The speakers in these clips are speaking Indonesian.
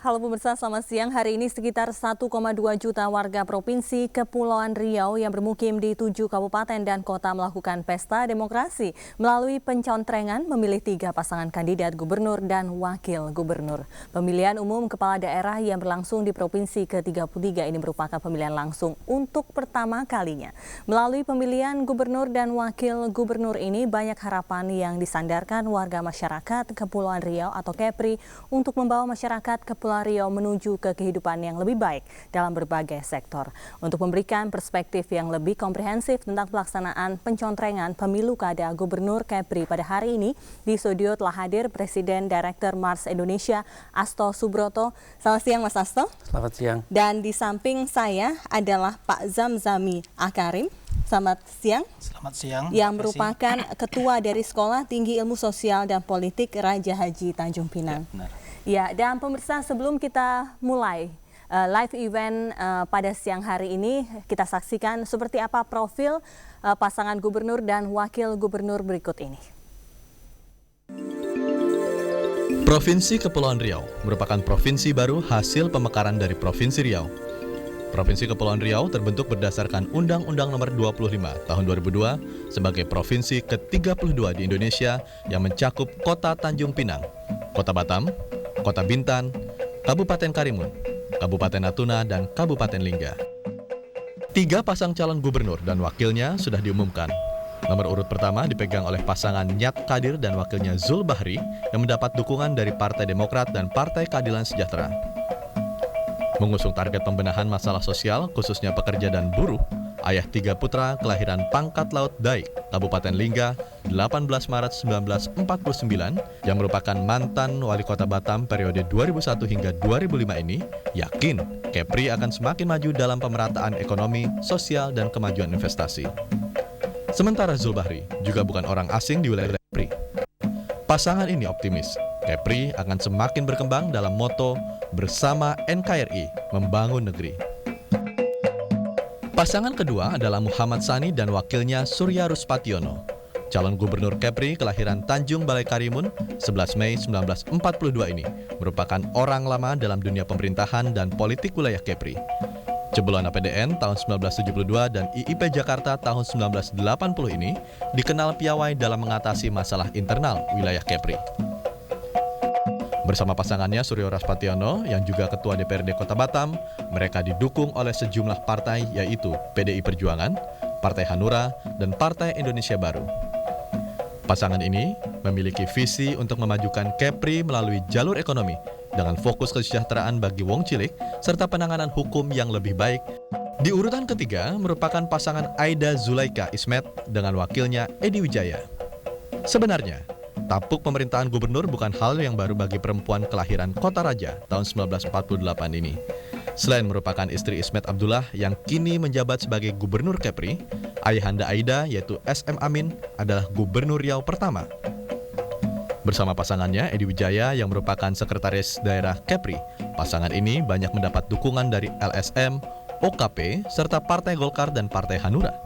Halo pemirsa, selamat siang. Hari ini sekitar 1,2 juta warga Provinsi Kepulauan Riau yang bermukim di 7 kabupaten dan kota melakukan pesta demokrasi melalui pencontrengan memilih 3 pasangan kandidat gubernur dan wakil gubernur. Pemilihan umum kepala daerah yang berlangsung di Provinsi ke-33 ini merupakan pemilihan langsung untuk pertama kalinya. Melalui pemilihan gubernur dan wakil gubernur ini banyak harapan yang disandarkan warga masyarakat Kepulauan Riau atau Kepri untuk membawa masyarakat Kepulauan Riau menuju ke kehidupan yang lebih baik dalam berbagai sektor. Untuk memberikan perspektif yang lebih komprehensif tentang pelaksanaan pencontrengan pemilu kada Gubernur Kepri pada hari ini, di studio telah hadir Presiden Direktur Mars Indonesia Asto Subroto. Selamat siang Mas Asto. Selamat siang. Dan di samping saya adalah Pak Zamzami Akarim. Selamat siang. Selamat siang. Yang merupakan Ketua dari Sekolah Tinggi Ilmu Sosial dan Politik Raja Haji Tanjung Pinang. Ya, benar. Ya, dan pemirsa, sebelum kita mulai live event pada siang hari ini, kita saksikan seperti apa profil pasangan gubernur dan wakil gubernur berikut ini. Provinsi Kepulauan Riau merupakan provinsi baru hasil pemekaran dari Provinsi Riau. Provinsi Kepulauan Riau terbentuk berdasarkan Undang-Undang Nomor 25 Tahun 2002 sebagai provinsi ke-32 di Indonesia yang mencakup Kota Tanjung Pinang, Kota Batam, Kota Bintan, Kabupaten Karimun, Kabupaten Natuna, dan Kabupaten Lingga. 3 pasang calon gubernur dan wakilnya sudah diumumkan. Nomor urut pertama dipegang oleh pasangan Nyat Kadir dan wakilnya Zul Bahri yang mendapat dukungan dari Partai Demokrat dan Partai Keadilan Sejahtera. Mengusung target pembenahan masalah sosial khususnya pekerja dan buruh, ayah 3 putra kelahiran Pangkat Laut Daik, Kabupaten Lingga, 18 Maret 1949, yang merupakan mantan wali kota Batam periode 2001 hingga 2005 ini, yakin Kepri akan semakin maju dalam pemerataan ekonomi, sosial, dan kemajuan investasi. Sementara Zul Bahri juga bukan orang asing di wilayah Kepri. Pasangan ini optimis, Kepri akan semakin berkembang dalam moto bersama NKRI membangun negeri. Pasangan kedua adalah Muhammad Sani dan wakilnya Surya Ruspationo. Calon gubernur Kepri kelahiran Tanjung Balai Karimun 11 Mei 1942 ini merupakan orang lama dalam dunia pemerintahan dan politik wilayah Kepri. Jebolan APDN tahun 1972 dan IIP Jakarta tahun 1980 ini dikenal piawai dalam mengatasi masalah internal wilayah Kepri. Bersama pasangannya Surya Ruspationo yang juga Ketua DPRD Kota Batam, mereka didukung oleh sejumlah partai yaitu PDI Perjuangan, Partai Hanura, dan Partai Indonesia Baru. Pasangan ini memiliki visi untuk memajukan Kepri melalui jalur ekonomi dengan fokus kesejahteraan bagi wong cilik serta penanganan hukum yang lebih baik. Di urutan ketiga merupakan pasangan Aida Zulaika Ismet dengan wakilnya Edi Wijaya. Sebenarnya, tampuk pemerintahan gubernur bukan hal yang baru bagi perempuan kelahiran Kota Raja tahun 1948 ini. Selain merupakan istri Ismet Abdullah yang kini menjabat sebagai gubernur Kepri, ayahanda Aida yaitu SM Amin adalah gubernur Riau pertama. Bersama pasangannya Edi Wijaya yang merupakan sekretaris daerah Kepri, pasangan ini banyak mendapat dukungan dari LSM, OKP, serta Partai Golkar dan Partai Hanura.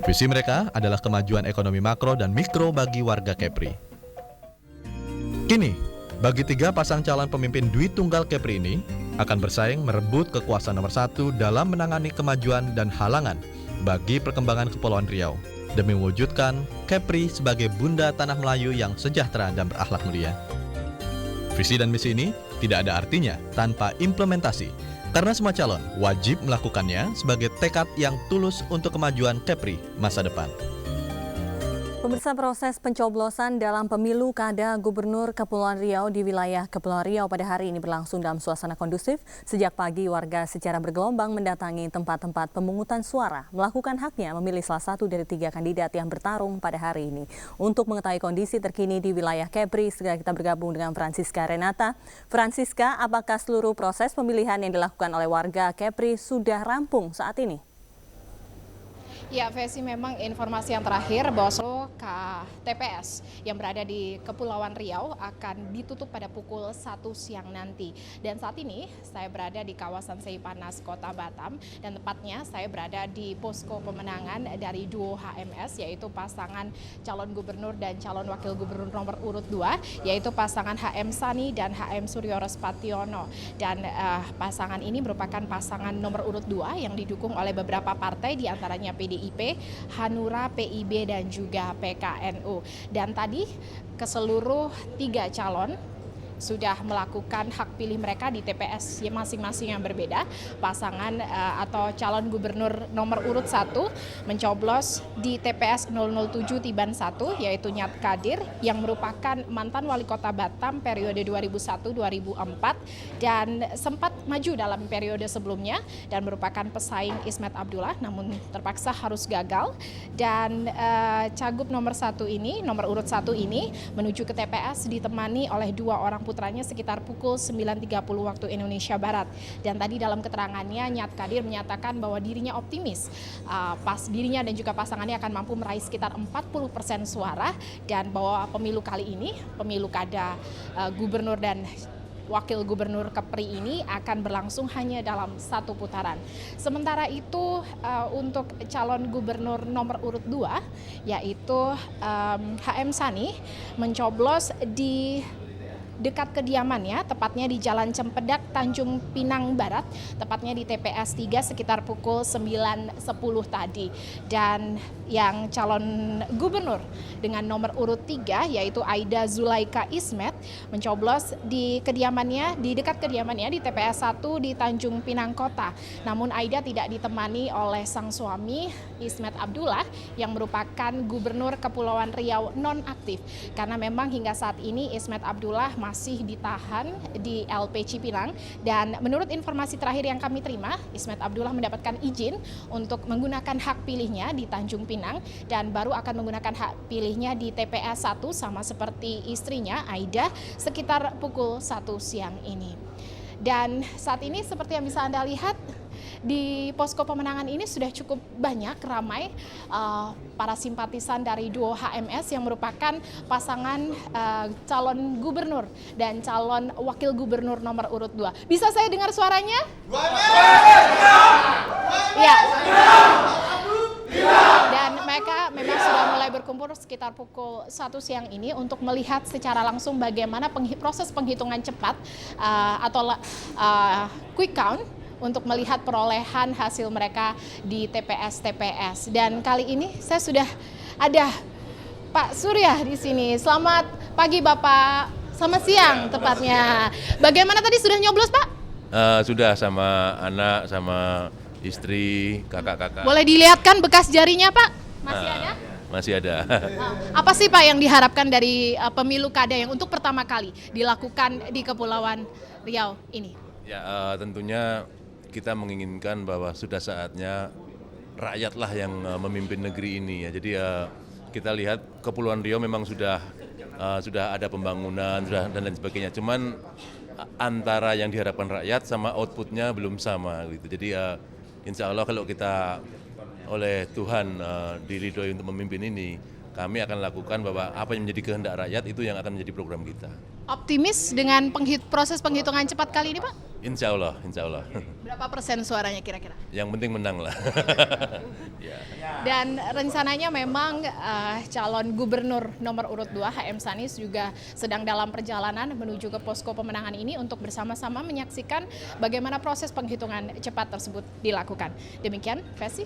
Visi mereka adalah kemajuan ekonomi makro dan mikro bagi warga Kepri. Kini, bagi 3 pasang calon pemimpin Dwi Tunggal Kepri ini akan bersaing merebut kekuasaan nomor 1 dalam menangani kemajuan dan halangan bagi perkembangan Kepulauan Riau demi mewujudkan Kepri sebagai bunda tanah Melayu yang sejahtera dan berakhlak mulia. Visi dan misi ini tidak ada artinya tanpa implementasi, karena semua calon wajib melakukannya sebagai tekad yang tulus untuk kemajuan Kepri masa depan. Pemirsa, proses pencoblosan dalam pemilu kada Gubernur Kepulauan Riau di wilayah Kepulauan Riau pada hari ini berlangsung dalam suasana kondusif. Sejak pagi, warga secara bergelombang mendatangi tempat-tempat pemungutan suara, melakukan haknya memilih salah satu dari 3 kandidat yang bertarung pada hari ini. Untuk mengetahui kondisi terkini di wilayah Kepri, segera kita bergabung dengan Francisca Renata. Francisca, apakah seluruh proses pemilihan yang dilakukan oleh warga Kepri sudah rampung saat ini? Ya, Vesi, memang informasi yang terakhir bahwa TPS yang berada di Kepulauan Riau akan ditutup pada pukul 1 siang nanti. Dan saat ini saya berada di kawasan Seipanas, Kota Batam, dan tepatnya saya berada di posko pemenangan dari duo HMS, yaitu pasangan calon gubernur dan calon wakil gubernur nomor urut 2, yaitu pasangan HM Sani dan HM Suryo Respationo. Dan pasangan ini merupakan pasangan nomor urut 2 yang didukung oleh beberapa partai, diantaranya PDIP, Hanura, PIB, dan juga PKNU. Dan tadi keseluruh 3 calon sudah melakukan hak pilih mereka di TPS masing-masing yang berbeda. Pasangan atau calon gubernur nomor urut 1 mencoblos di TPS 007 Tiban 1, yaitu Nyat Kadir yang merupakan mantan wali kota Batam periode 2001-2004 dan sempat maju dalam periode sebelumnya dan merupakan pesaing Ismet Abdullah, namun terpaksa harus gagal. Dan cagup nomor urut 1 ini menuju ke TPS ditemani oleh 2 orang putranya sekitar pukul 9.30 waktu Indonesia Barat. Dan tadi dalam keterangannya Nyat Kadir menyatakan bahwa dirinya optimis dirinya dan juga pasangannya akan mampu meraih sekitar 40% suara, dan bahwa pemilu kali ini, pemilu kada gubernur dan wakil gubernur Kepri ini akan berlangsung hanya dalam 1 putaran. Sementara itu untuk calon gubernur nomor urut 2 yaitu HM Sani mencoblos di dekat kediamannya, tepatnya di Jalan Cempedak, Tanjung Pinang Barat, tepatnya di TPS 3 sekitar pukul 9.10 tadi. Dan yang calon gubernur dengan nomor urut 3 yaitu Aida Zulaika Ismet mencoblos di dekat kediamannya di TPS 1 di Tanjung Pinang Kota. Namun Aida tidak ditemani oleh sang suami Ismet Abdullah yang merupakan gubernur Kepulauan Riau non-aktif, karena memang hingga saat ini Ismet Abdullah masih ditahan di LP Cipinang. Dan menurut informasi terakhir yang kami terima, Ismet Abdullah mendapatkan izin untuk menggunakan hak pilihnya di Tanjung Pinang dan baru akan menggunakan hak pilihnya di TPS 1 sama seperti istrinya Aida sekitar pukul 1 siang ini. Dan saat ini seperti yang bisa Anda lihat, di posko pemenangan ini sudah cukup banyak ramai para simpatisan dari duo HMS yang merupakan pasangan calon gubernur dan calon wakil gubernur nomor urut 2. Bisa saya dengar suaranya? Ya. Dan mereka memang sudah mulai berkumpul sekitar pukul 1 siang ini untuk melihat secara langsung bagaimana proses penghitungan cepat atau quick count untuk melihat perolehan hasil mereka di TPS. Dan kali ini saya sudah ada Pak Surya di sini. Selamat pagi Bapak, selamat siang tepatnya. Bagaimana tadi, sudah nyoblos Pak? Sudah, sama anak, sama istri, kakak-kakak. Boleh dilihatkan bekas jarinya Pak? Masih ada? Masih ada. Apa sih Pak yang diharapkan dari pemilu kada yang untuk pertama kali dilakukan di Kepulauan Riau ini? Ya, tentunya kita menginginkan bahwa sudah saatnya rakyatlah yang memimpin negeri ini ya. Jadi kita lihat Kepulauan Riau memang sudah ada pembangunan dan lain sebagainya. Cuman antara yang diharapkan rakyat sama outputnya belum sama gitu. Jadi insya Allah kalau kita oleh Tuhan diridhoi untuk memimpin ini, kami akan lakukan bahwa apa yang menjadi kehendak rakyat itu yang akan menjadi program kita. Optimis dengan proses penghitungan cepat kali ini Pak? Insya Allah. Berapa persen suaranya kira-kira? Yang penting menang lah. Ya. Dan rencananya memang calon gubernur nomor urut 2 HM Sani juga sedang dalam perjalanan menuju ke posko pemenangan ini untuk bersama-sama menyaksikan bagaimana proses penghitungan cepat tersebut dilakukan. Demikian, Fesi.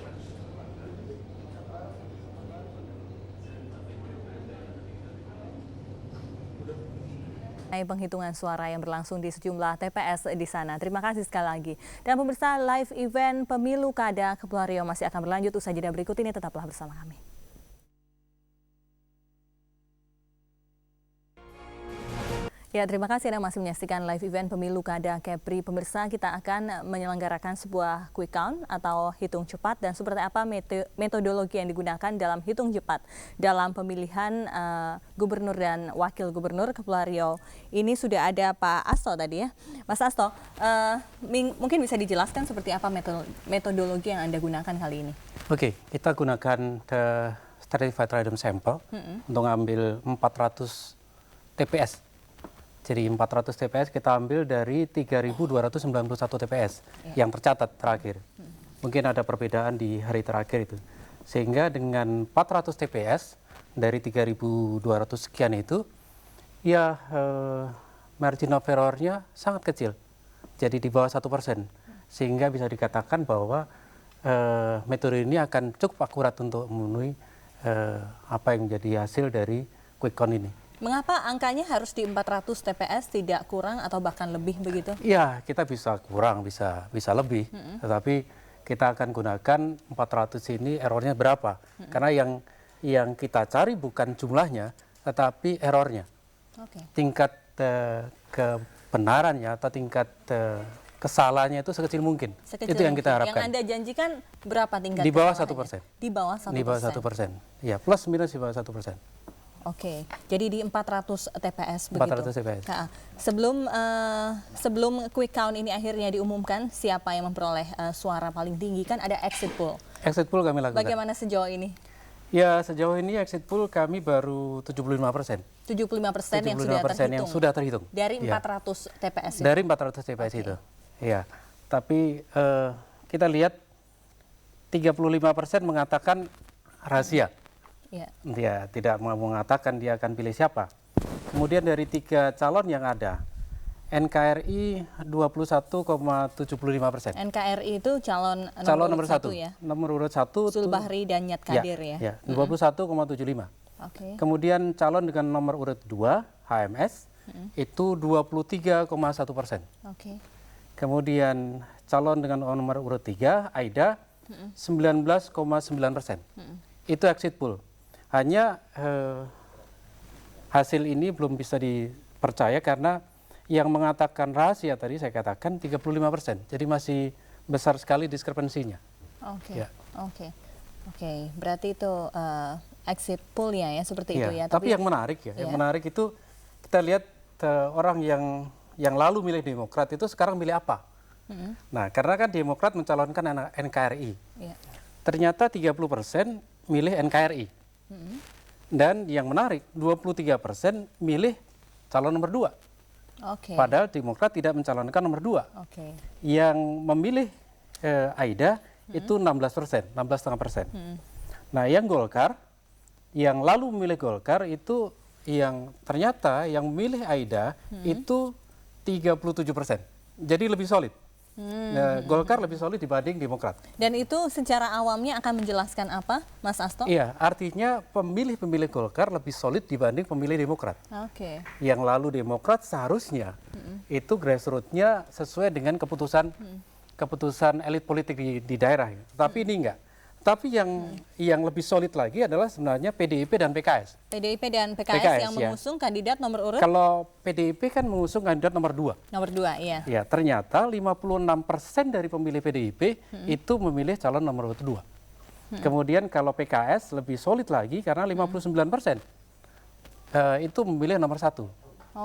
Penghitungan suara yang berlangsung di sejumlah TPS di sana. Terima kasih sekali lagi. Dan pemirsa, live event Pemilu Kada Kepulauan Riau masih akan berlanjut usai jeda berikut ini. Tetaplah bersama kami. Ya, terima kasih Anda masih menyaksikan live event Pemilu Kada Kepri. Pemirsa, kita akan menyelenggarakan sebuah quick count atau hitung cepat, dan seperti apa metodologi yang digunakan dalam hitung cepat dalam pemilihan gubernur dan wakil gubernur Kepulauan Riau. Ini sudah ada Pak Asto tadi ya. Mas Asto, mungkin bisa dijelaskan seperti apa metodologi yang Anda gunakan kali ini? Oke, kita gunakan certified random sample untuk ngambil 400 TPS. Jadi 400 TPS kita ambil dari 3.291 TPS yang tercatat terakhir. Mungkin ada perbedaan di hari terakhir itu. Sehingga dengan 400 TPS dari 3.200 sekian itu, ya margin of error-nya sangat kecil. Jadi di bawah 1%. Sehingga bisa dikatakan bahwa metode ini akan cukup akurat untuk memenuhi apa yang menjadi hasil dari quick count ini. Mengapa angkanya harus di 400 TPS, tidak kurang atau bahkan lebih begitu? Iya, kita bisa kurang, bisa lebih. Tetapi kita akan gunakan 400 ini errornya berapa. Karena yang kita cari bukan jumlahnya, tetapi errornya. Tingkat kebenarannya atau tingkat kesalahannya itu sekecil mungkin. Itu yang kita harapkan. Yang Anda janjikan berapa tingkat? Di bawah 1%. Di bawah 1%. Di bawah 1%. Ya, plus minus di bawah 1%. Oke, jadi di 400 TPS begitu. 400 TPS. Nah, sebelum quick count ini akhirnya diumumkan siapa yang memperoleh suara paling tinggi, kan ada exit poll. Exit poll kami lakukan. Bagaimana sejauh ini? Ya, sejauh ini exit poll kami baru 75%. 75% yang sudah terhitung. Dari 400 TPS itu? Dari 400 TPS itu. Ya, tapi kita lihat 35% mengatakan rahasia. Dia tidak mau mengatakan dia akan pilih siapa. Kemudian dari 3 calon yang ada, NKRI 21,75%. NKRI itu calon nomor 1 ya? Nomor urut 1. Zulbahri dan Nyat Kadir ya? 21,75. Kemudian calon dengan nomor urut 2, HMS, itu 23,1%. Kemudian calon dengan nomor urut 3, AIDA, 19,9%. Itu exit poll. Hanya hasil ini belum bisa dipercaya karena yang mengatakan rahasia tadi saya katakan 35%. Jadi masih besar sekali diskrepensinya. Oke. Berarti itu exit poll-nya ya seperti itu ya. Tapi yang menarik yang menarik itu kita lihat orang yang lalu milih Demokrat itu sekarang milih apa? Nah, karena kan Demokrat mencalonkan NKRI. Ternyata 30% milih NKRI. Dan yang menarik, 23% milih calon nomor 2. Padahal Demokrat tidak mencalonkan nomor 2. Yang memilih AIDA itu 16%, 16,5%. Nah, yang Golkar, yang lalu memilih Golkar itu yang ternyata yang memilih AIDA itu 37%. Jadi lebih solid. Golkar lebih solid dibanding Demokrat. Dan itu secara awamnya akan menjelaskan apa, Mas Asto? Iya, artinya pemilih-pemilih Golkar lebih solid dibanding pemilih Demokrat. Yang lalu Demokrat seharusnya itu grassroots-nya sesuai dengan keputusan elit politik di daerah. Tapi ini enggak. Tapi yang lebih solid lagi adalah sebenarnya PDIP dan PKS. PDIP dan PKS yang mengusung kandidat nomor urut? Kalau PDIP kan mengusung kandidat nomor 2. Nomor 2, iya. Ya, ternyata 56% dari pemilih PDIP itu memilih calon nomor urut 2. Kemudian kalau PKS lebih solid lagi karena 59% itu memilih nomor 1.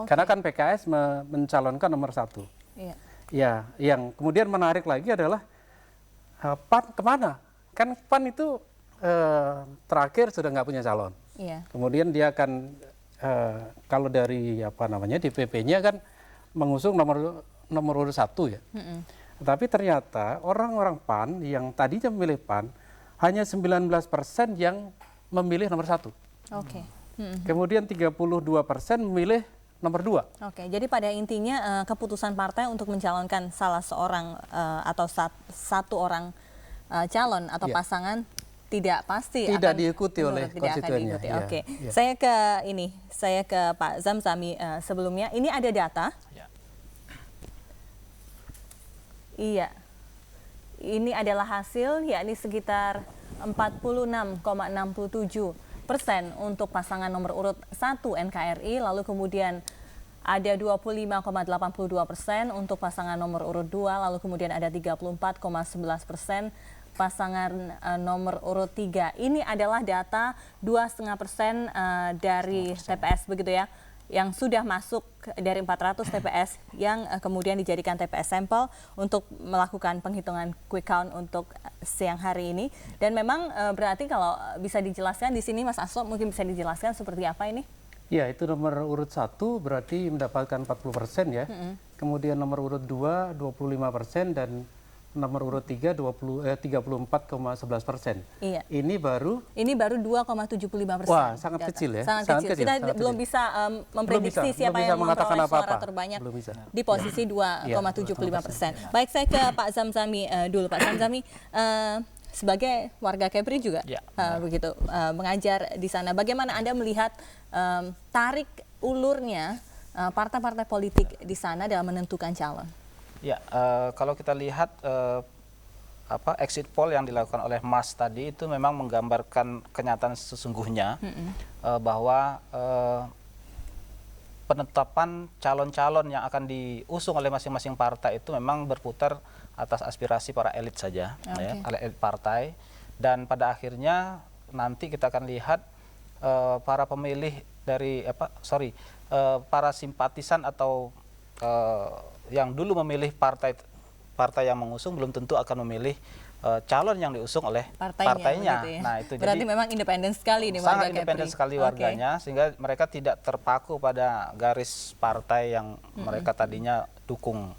Karena kan PKS mencalonkan nomor 1. Ya, yang kemudian menarik lagi adalah PAN kemana? Kan PAN itu terakhir sudah nggak punya calon. Kemudian dia akan kalau dari DPP-nya kan mengusung nomor urut 1 ya. Tapi ternyata orang-orang PAN yang tadinya memilih PAN hanya 19% yang memilih nomor 1. Kemudian 32% memilih nomor 2. Jadi pada intinya keputusan partai untuk mencalonkan salah seorang atau satu orang calon atau pasangan tidak pasti tidak diikuti oleh konstituennya. Saya ke Pak Zamzami sebelumnya. Ini ada data. Iya. Ini adalah hasil, yakni sekitar 46,67% untuk pasangan nomor urut 1 NKRI, lalu kemudian ada 25,82% untuk pasangan nomor urut 2, lalu kemudian ada 34,11% pasangan nomor urut 3. Ini adalah data 2,5% dari TPS begitu ya. yang sudah masuk dari 400 TPS yang kemudian dijadikan TPS sampel untuk melakukan penghitungan quick count untuk siang hari ini. Dan memang berarti kalau bisa dijelaskan di sini Mas Asto, mungkin bisa dijelaskan seperti apa ini? Ya, itu nomor urut 1 berarti mendapatkan 40% ya. Kemudian nomor urut 2 25% dan nomor urut 3 34,11%. Iya. Ini baru 2,75%. Wah, sangat kecil ya. Sangat kecil. Kita sangat belum kecil. bisa memprediksi siapa yang mengatakan memperoleh suara apa-apa. terbanyak Belum bisa. di posisi 2,75%. Baik, saya ke Pak Zamzami dulu. Pak Zamzami, sebagai warga Kepri juga begitu mengajar di sana. Bagaimana Anda melihat tarik ulurnya partai-partai politik di sana dalam menentukan calon? Ya, kalau kita lihat exit poll yang dilakukan oleh Mas tadi itu memang menggambarkan kenyataan sesungguhnya bahwa penetapan calon-calon yang akan diusung oleh masing-masing partai itu memang berputar atas aspirasi para elit saja, ya, elit partai. Dan pada akhirnya nanti kita akan lihat para pemilih dari para simpatisan atau yang dulu memilih partai yang mengusung belum tentu akan memilih calon yang diusung oleh partainya. Ya. Nah, itu berarti jadi memang independen sekali nih warga sangat independen sekali warganya, sehingga mereka tidak terpaku pada garis partai yang mereka tadinya dukung.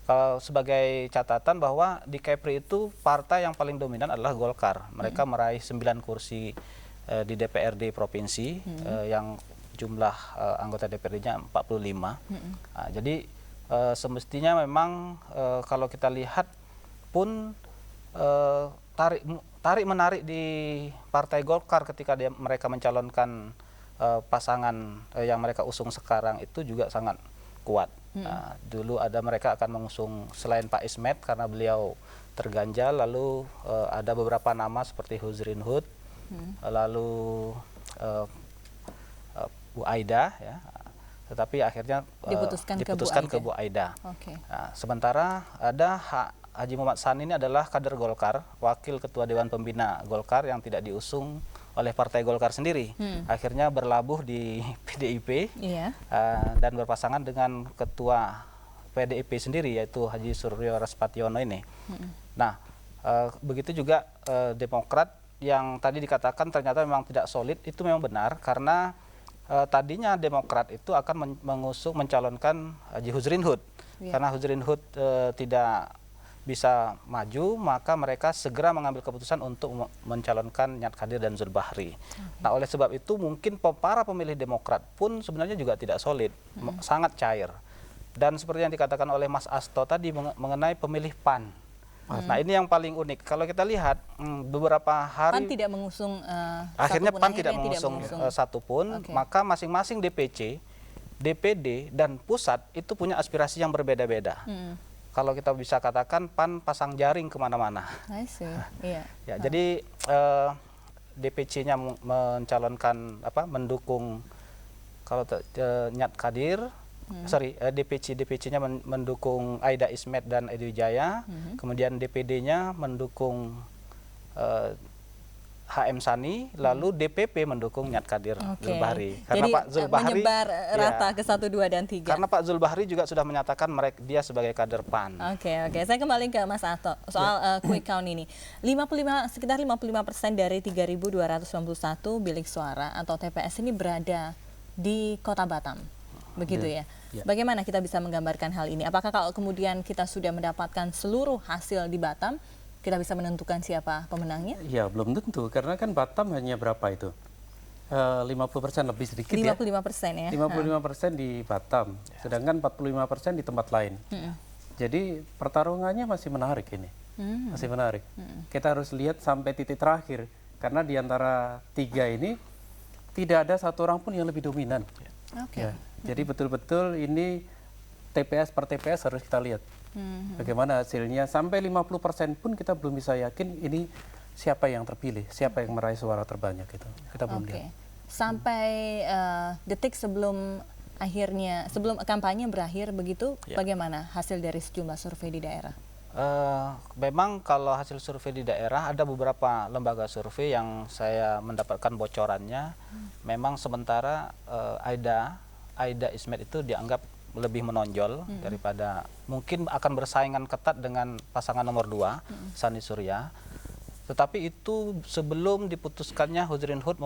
Kalau sebagai catatan bahwa di Kepri itu partai yang paling dominan adalah Golkar. Mereka meraih 9 kursi di DPRD provinsi yang jumlah anggota DPRD-nya 45. Nah, jadi semestinya memang kalau kita lihat pun tarik menarik di Partai Golkar ketika mereka mencalonkan pasangan yang mereka usung sekarang itu juga sangat kuat. Nah, dulu mereka akan mengusung selain Pak Ismet karena beliau terganjal, lalu ada beberapa nama seperti Huzrin Hud, lalu Bu Aida, ya. Tetapi akhirnya diputuskan ke Bu Aida. Nah, sementara ada Haji Muhammad Sani ini adalah kader Golkar, wakil ketua Dewan Pembina Golkar yang tidak diusung oleh Partai Golkar sendiri. Akhirnya berlabuh di PDIP dan berpasangan dengan ketua PDIP sendiri yaitu Haji Suryo Raspationo ini. Nah, begitu juga Demokrat yang tadi dikatakan ternyata memang tidak solid, itu memang benar karena tadinya Demokrat itu akan mencalonkan Haji Huzrin Hud. Karena Huzrin Hud tidak bisa maju, maka mereka segera mengambil keputusan untuk mencalonkan Nyat Kadir dan Zulbahri. Nah, oleh sebab itu mungkin para pemilih Demokrat pun sebenarnya juga tidak solid, sangat cair. Dan seperti yang dikatakan oleh Mas Asto tadi mengenai pemilih PAN. Nah, ini yang paling unik. Kalau kita lihat beberapa hari PAN tidak mengusung akhirnya PAN tidak mengusung satupun, maka masing-masing DPC, DPD dan pusat itu punya aspirasi yang berbeda-beda. Kalau kita bisa katakan PAN pasang jaring kemana-mana. Ya, jadi DPC-nya mencalonkan mendukung kalau Nyat Kadir. DPC-nya mendukung Aida Ismet dan Edi Wijaya, kemudian DPD-nya mendukung HM Sani, lalu DPP mendukung Nyat Kadir Zulbahri. Karena jadi, Pak Zulbahri menyebar rata ke 1, 2, dan 3. Karena Pak Zulbahri juga sudah menyatakan dia sebagai kader PAN. Oke. Saya kembali ke Mas Asto soal quick count ini. Sekitar 55% dari 3.291 bilik suara atau TPS ini berada di Kota Batam. Begitu ya. Bagaimana kita bisa menggambarkan hal ini? Apakah kalau kemudian kita sudah mendapatkan seluruh hasil di Batam, kita bisa menentukan siapa pemenangnya? Ya, belum tentu. Karena kan Batam hanya berapa itu? 50% lebih sedikit 55% ya? 55% di Batam. Sedangkan 45% di tempat lain. Jadi pertarungannya masih menarik ini. Masih menarik. Kita harus lihat sampai titik terakhir. Karena di antara 3 ini, tidak ada satu orang pun yang lebih dominan. Jadi betul-betul ini TPS per TPS harus kita lihat. Bagaimana hasilnya, sampai 50% pun kita belum bisa yakin ini siapa yang terpilih, siapa yang meraih suara terbanyak itu. Kita belum lihat. Sampai detik sebelum kampanye berakhir begitu, bagaimana hasil dari sejumlah survei di daerah? Memang kalau hasil survei di daerah ada beberapa lembaga survei yang saya mendapatkan bocorannya. Memang sementara Aida Aida Ismet itu dianggap lebih menonjol daripada, mungkin akan bersaingan ketat dengan pasangan nomor 2, Sani Surya. Tetapi itu sebelum diputuskannya Huzrin Hud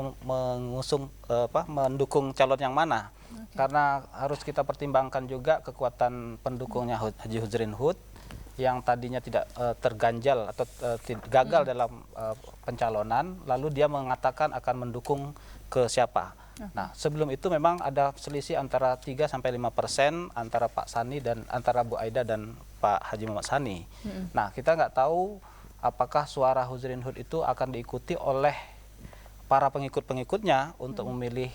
mendukung calon yang mana. Karena harus kita pertimbangkan juga kekuatan pendukungnya Haji Huzrin Hud yang tadinya tidak terganjal atau gagal dalam pencalonan, lalu dia mengatakan akan mendukung ke siapa. Nah, sebelum itu memang ada selisih antara 3-5% antara Pak Sani dan antara Bu Aida dan Pak Haji Muhammad Sani. Nah, kita nggak tahu apakah suara Huzrin Hud itu akan diikuti oleh para pengikut-pengikutnya untuk memilih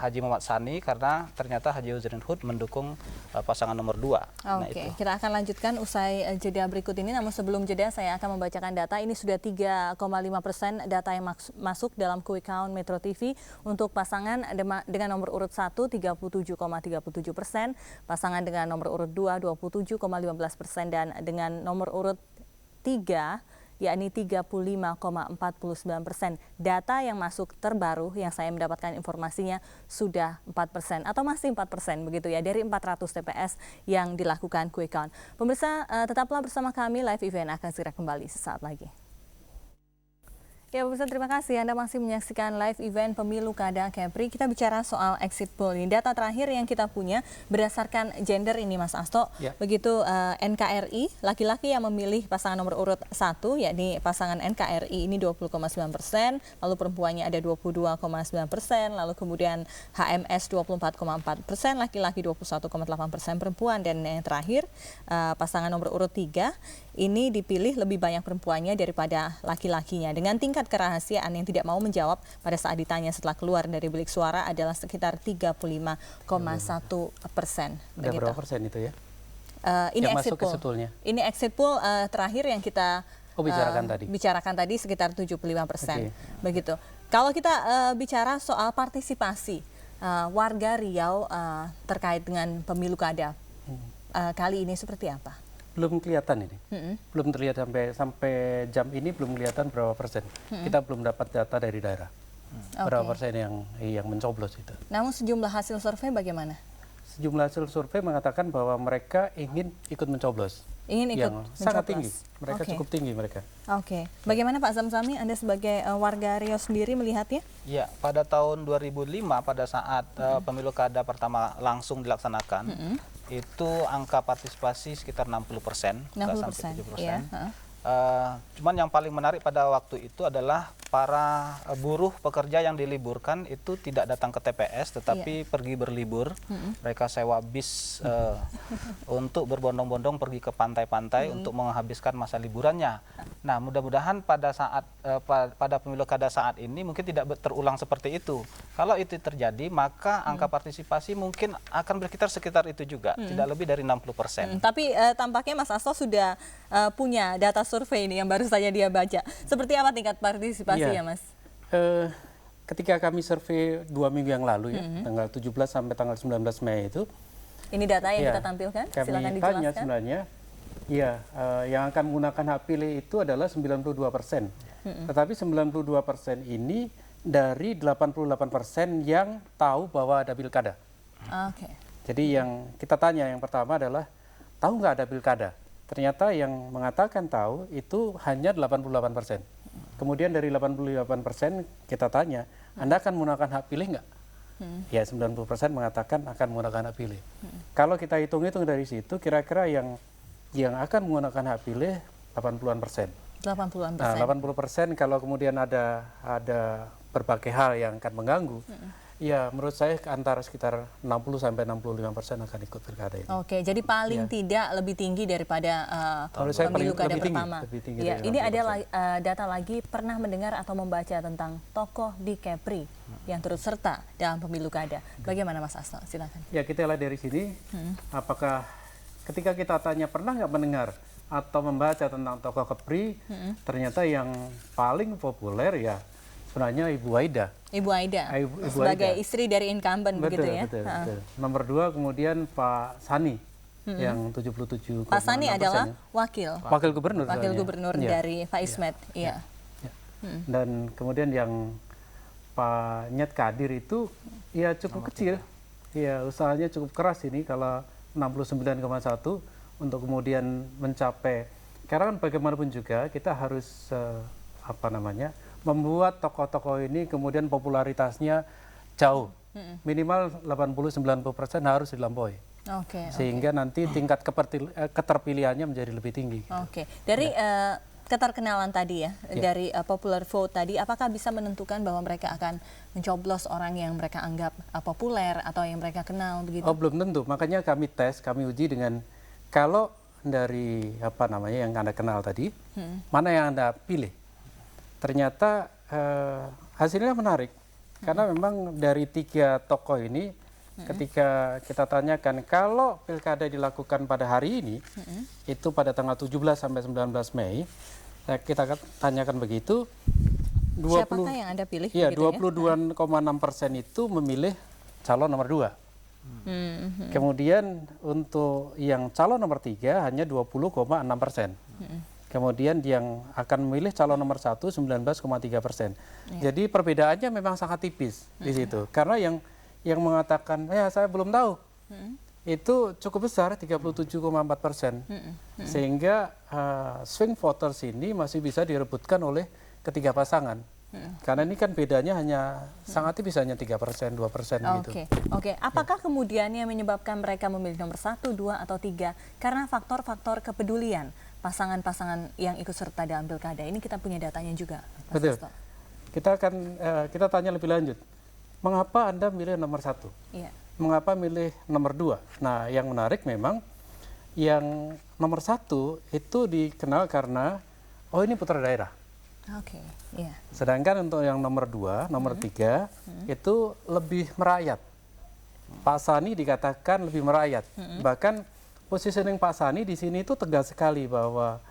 Haji Muhammad Sani, karena ternyata Haji Huzrin Hud mendukung pasangan nomor 2. Oke, kita akan lanjutkan usai jeda berikut ini. Namun sebelum jeda saya akan membacakan data. Ini sudah 3,5% data yang masuk dalam quick count Metro TV untuk pasangan dengan nomor urut 1 37,37%, pasangan dengan nomor urut 2 27,15%, dan dengan nomor urut 3 yakni 35,49%. Data yang masuk terbaru yang saya mendapatkan informasinya sudah 4% atau masih 4% begitu ya, dari 400 TPS yang dilakukan quick count. Pemirsa, tetaplah bersama kami, live event akan segera kembali sesaat lagi. Ya pemirsa, terima kasih Anda masih menyaksikan live event Pemilu Kada Kepri. Kita bicara soal exit poll ini. Data terakhir yang kita punya berdasarkan gender ini Mas Asto. Ya. Begitu NKRI, laki-laki yang memilih pasangan nomor urut 1, yakni pasangan NKRI ini 20,9%, lalu perempuannya ada 22,9%, lalu kemudian HMS 24,4%, laki-laki 21,8%, perempuan, dan yang terakhir pasangan nomor urut 3 ini dipilih lebih banyak perempuannya daripada laki-lakinya, dengan tingkat kerahasiaan yang tidak mau menjawab pada saat ditanya setelah keluar dari bilik suara adalah sekitar 35,1%. Udah berapa persen itu ya? Ini yang exit masuk poll. Sebetulnya. Ini exit poll terakhir yang kita bicarakan tadi sekitar 75%. Begitu. Kalau kita bicara soal partisipasi warga Riau terkait dengan pemilu kada kali ini seperti apa? Belum kelihatan ini, belum terlihat sampai jam ini belum kelihatan berapa persen. Kita belum dapat data dari daerah berapa persen yang mencoblos itu. Namun sejumlah hasil survei bagaimana? Sejumlah hasil survei mengatakan bahwa mereka ingin ikut mencoblos. Ingin ikut yang sangat tinggi, mereka cukup tinggi mereka. Bagaimana Pak Zamzami, Anda sebagai warga Riau sendiri melihatnya? Ya, pada tahun 2005 pada saat pemilu kada pertama langsung dilaksanakan, itu angka partisipasi sekitar 60%, 60% sampai 70%. Iya. Cuman yang paling menarik pada waktu itu adalah para buruh pekerja yang diliburkan itu tidak datang ke TPS, tetapi pergi berlibur. Mereka sewa bis untuk berbondong-bondong pergi ke pantai-pantai untuk menghabiskan masa liburannya. Nah, mudah-mudahan pada saat pada pemilu kada saat ini mungkin tidak terulang seperti itu. Kalau itu terjadi, maka angka partisipasi mungkin akan berkitar sekitar itu juga, tidak lebih dari 60%. Tapi tampaknya Mas Asto sudah punya data survei ini yang baru saja dia baca. Seperti apa tingkat partisipasi ya Mas? Ketika kami survei 2 minggu yang lalu ya, tanggal 17 sampai tanggal 19 Mei itu. Ini data yang kita tampilkan, silakan kami dijelaskan. tanya sebenarnya, yang akan menggunakan hak pilih itu adalah 92%. Tetapi 92% ini dari 88% yang tahu bahwa ada pilkada. Jadi yang kita tanya yang pertama adalah, tahu nggak ada pilkada? Ternyata yang mengatakan tahu itu hanya 88%. Kemudian dari 88% kita tanya, Anda akan menggunakan hak pilih nggak? Ya 90% mengatakan akan menggunakan hak pilih. Kalau kita hitung-hitung dari situ, kira-kira yang akan menggunakan hak pilih 80-an%. 80-an%. Nah, 80% kalau kemudian ada berbagai hal yang akan mengganggu. Ya, menurut saya antara sekitar 60 sampai 65% akan ikut pilkada ini. Oke, jadi paling tidak lebih tinggi daripada pemilu kada pertama. Ya, ini ada data lagi, pernah mendengar atau membaca tentang tokoh di Kepri yang turut serta dalam pemilu kada. Bagaimana Mas Asto? Silakan. Ya, kita lihat dari sini, apakah ketika kita tanya pernah nggak mendengar atau membaca tentang tokoh Kepri, ternyata yang paling populer ya sebenarnya Ibu Aida. Ibu Aida, sebagai istri dari incumbent begitu ya. Betul. Nomor 2 kemudian Pak Sani yang 77,6%. Pak Sani adalah wakil gubernur. Wakil gubernur dari Pak Ismet. Iya. Dan kemudian yang Pak Nyet Kadir itu ya cukup kecil. Ya, usahanya cukup keras ini kalau 69,1 untuk kemudian mencapai. Karena kan bagaimanapun juga kita harus membuat tokoh-tokoh ini kemudian popularitasnya jauh. Minimal 80-90% harus dilampaui. Sehingga nanti tingkat keterpilihannya menjadi lebih tinggi. Dari keterkenalan tadi ya, dari popular vote tadi, apakah bisa menentukan bahwa mereka akan mencoblos orang yang mereka anggap populer atau yang mereka kenal begitu? Oh, belum tentu. Makanya kami uji dengan kalau dari yang Anda kenal tadi, mana yang Anda pilih. Ternyata hasilnya menarik. Karena memang dari 3 tokoh ini, ketika kita tanyakan kalau pilkada dilakukan pada hari ini, itu pada tanggal 17 sampai 19 Mei, kita tanyakan begitu. Siapakah yang Anda pilih? Iya, 22,6% itu memilih calon nomor 2. Kemudian untuk yang calon nomor 3 hanya 20,6%. Kemudian yang akan memilih calon nomor 1 19,3%. Jadi perbedaannya memang sangat tipis di situ. Karena yang mengatakan ya saya belum tahu itu cukup besar 37,4%. Sehingga swing voters ini masih bisa direbutkan oleh ketiga pasangan. Karena ini kan bedanya hanya sangat tipis, hanya 3%, 2% gitu. Oke. Apakah kemudian yang menyebabkan mereka memilih nomor 1, 2, atau 3 karena faktor-faktor kepedulian pasangan-pasangan yang ikut serta dalam pilkada? Ini kita punya datanya juga, Mas Betul. Hasto. Kita tanya lebih lanjut. Mengapa Anda milih nomor 1? Iya. Mengapa milih nomor 2? Nah, yang menarik memang yang nomor 1 itu dikenal karena ini putra daerah. Iya. Sedangkan untuk yang nomor 2, nomor 3 itu lebih merakyat. Pak Sani dikatakan lebih merakyat. Bahkan positioning Pak Sani di sini itu tegas sekali bahwa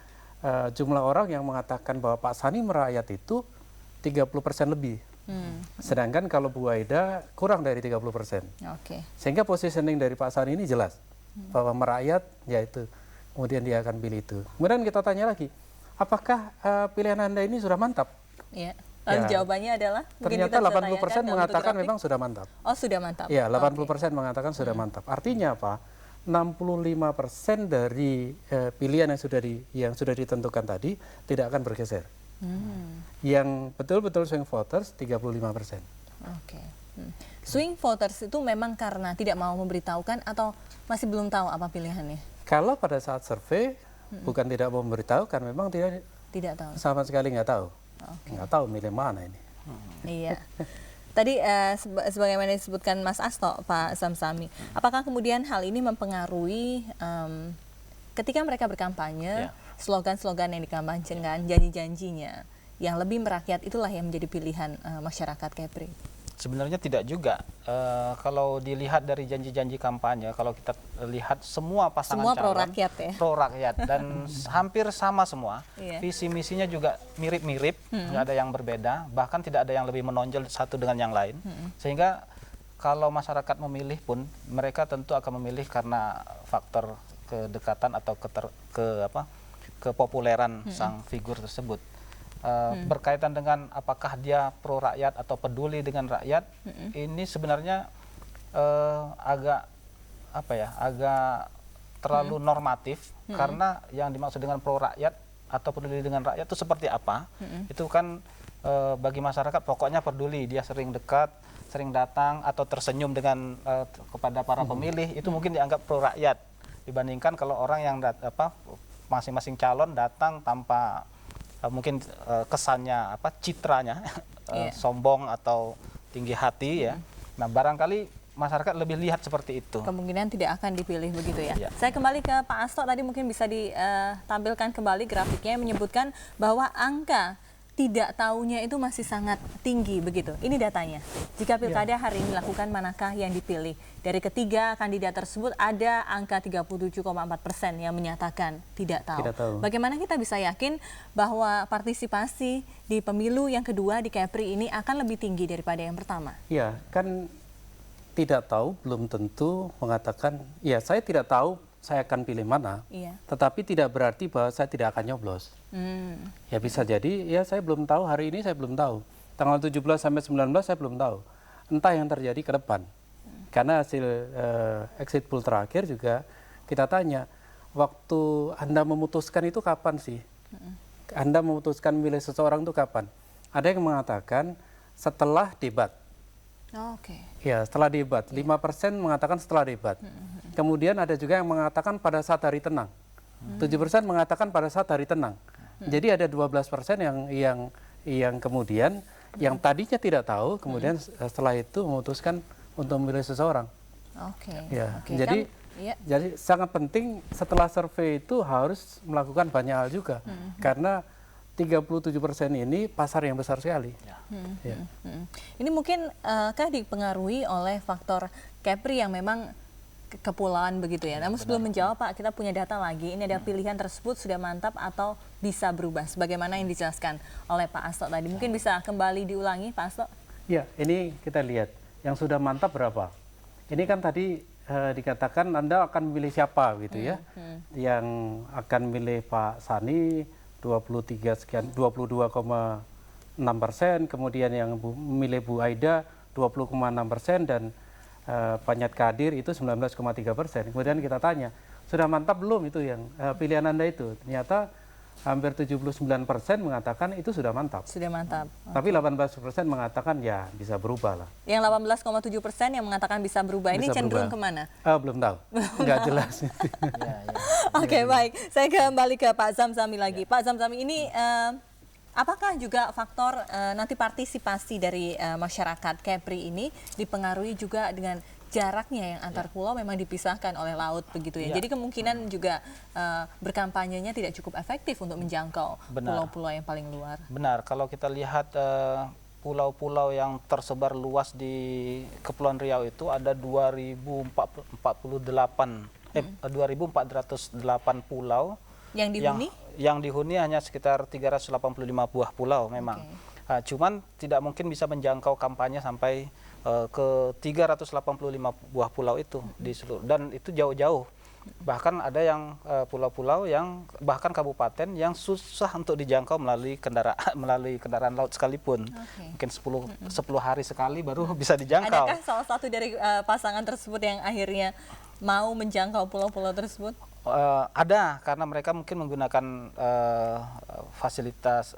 jumlah orang yang mengatakan bahwa Pak Sani merakyat itu 30% lebih. Sedangkan kalau Bu Aida kurang dari 30%. Sehingga positioning dari Pak Sani ini jelas bahwa merakyat yaitu kemudian dia akan pilih itu. Kemudian kita tanya lagi, apakah pilihan Anda ini sudah mantap? Iya. Lalu jawabannya adalah? Ternyata 80% mengatakan memang sudah mantap. Oh, sudah mantap. Iya, 80% mengatakan sudah mantap. Artinya apa? 65% dari pilihan yang sudah ditentukan tadi tidak akan bergeser. Yang betul-betul swing voters 35%. Swing voters itu memang karena tidak mau memberitahukan atau masih belum tahu apa pilihannya? Kalau pada saat survei bukan tidak mau memberitahukan, memang tidak tahu. Sama sekali nggak tahu. Nggak tahu milih mana ini. Iya. Tadi sebagaimana disebutkan Mas Hasto, Pak Samsami, apakah kemudian hal ini mempengaruhi ketika mereka berkampanye, slogan-slogan yang dikampanyekan, janji-janjinya yang lebih merakyat itulah yang menjadi pilihan masyarakat Kepri? Sebenarnya tidak juga. Kalau dilihat dari janji-janji kampanye, kalau kita lihat semua pasangan calon pro-rakyat ya? Pro-rakyat dan hampir sama semua. Visi misinya juga mirip-mirip, nggak ada yang berbeda, bahkan tidak ada yang lebih menonjol satu dengan yang lain. Sehingga kalau masyarakat memilih pun, mereka tentu akan memilih karena faktor kedekatan atau kepopuleran sang figur tersebut. Berkaitan dengan apakah dia pro rakyat atau peduli dengan rakyat, ini sebenarnya agak terlalu normatif, karena yang dimaksud dengan pro rakyat atau peduli dengan rakyat itu seperti apa? Itu kan bagi masyarakat pokoknya peduli, dia sering dekat, sering datang atau tersenyum dengan kepada para pemilih, itu mungkin dianggap pro rakyat, dibandingkan kalau orang yang masing-masing calon datang tanpa mungkin kesannya citranya sombong atau tinggi hati ya. Nah, barangkali masyarakat lebih lihat seperti itu. Kemungkinan tidak akan dipilih begitu ya. Saya kembali ke Pak Hasto, tadi mungkin bisa ditampilkan kembali grafiknya yang menyebutkan bahwa angka tidak tahunya itu masih sangat tinggi begitu. Ini datanya. Jika pilkada hari ini dilakukan, manakah yang dipilih? Dari ketiga kandidat tersebut ada angka 37,4% yang menyatakan tidak tahu. Bagaimana kita bisa yakin bahwa partisipasi di pemilu yang kedua di Kepri ini akan lebih tinggi daripada yang pertama? Ya, kan tidak tahu belum tentu mengatakan, ya saya tidak tahu saya akan pilih mana, tetapi tidak berarti bahwa saya tidak akan nyoblos. Ya bisa jadi, ya saya belum tahu, hari ini saya belum tahu. Tanggal 17 sampai 19 saya belum tahu. Entah yang terjadi ke depan. Karena hasil exit poll terakhir juga kita tanya, waktu Anda memutuskan itu kapan sih? Anda memutuskan milih seseorang itu kapan? Ada yang mengatakan setelah debat. Oke. Ya, setelah debat. 5% mengatakan setelah debat. Kemudian ada juga yang mengatakan pada saat hari tenang. 7% mengatakan pada saat hari tenang. Jadi ada 12% yang kemudian yang tadinya tidak tahu, kemudian setelah itu memutuskan untuk memilih seseorang. Oke. Ya, Oke, jadi sangat penting setelah survei itu harus melakukan banyak hal juga, karena 37% ini pasar yang besar sekali. Ya. Ini mungkin kah dipengaruhi oleh faktor Kepri yang memang kepulauan begitu ya. Namun sebelum menjawab Pak, kita punya data lagi. Ini ada pilihan tersebut sudah mantap atau bisa berubah. Sebagaimana yang dijelaskan oleh Pak Asto tadi. Mungkin bisa kembali diulangi Pak Asto? Ya, ini kita lihat. Yang sudah mantap berapa? Ini kan tadi dikatakan Anda akan memilih siapa gitu ya. Yang akan milih Pak Sani 22,6%. Kemudian yang memilih Bu Aida 20,6% dan Pak Nyat Kadir itu 19,3%. Kemudian kita tanya, sudah mantap belum itu yang pilihan Anda itu? Ternyata hampir 79% mengatakan itu sudah mantap. Sudah mantap. Tapi 18% mengatakan ya bisa berubah lah. Yang 18,7% yang mengatakan bisa berubah ini cenderung kemana? Belum tahu, nggak jelas. Oke, baik. Saya kembali ke Pak Zamzami lagi. Pak Zamzami ini apakah juga faktor nanti partisipasi dari masyarakat Kepri ini dipengaruhi juga dengan jaraknya yang antar pulau memang dipisahkan oleh laut begitu ya. Jadi kemungkinan juga berkampanyenya tidak cukup efektif untuk menjangkau pulau-pulau yang paling luar. Benar, kalau kita lihat pulau-pulau yang tersebar luas di Kepulauan Riau itu ada 2.408 pulau. Yang dihuni? Yang dihuni hanya sekitar 385 buah pulau memang. Cuman tidak mungkin bisa menjangkau kampanye sampai ke 385 buah pulau itu di seluruh, dan itu jauh-jauh. Bahkan ada yang pulau-pulau yang bahkan kabupaten yang susah untuk dijangkau melalui kendaraan laut sekalipun. Mungkin 10 hari sekali baru bisa dijangkau. Adakah salah satu dari pasangan tersebut yang akhirnya mau menjangkau pulau-pulau tersebut? Ada, karena mereka mungkin menggunakan fasilitas,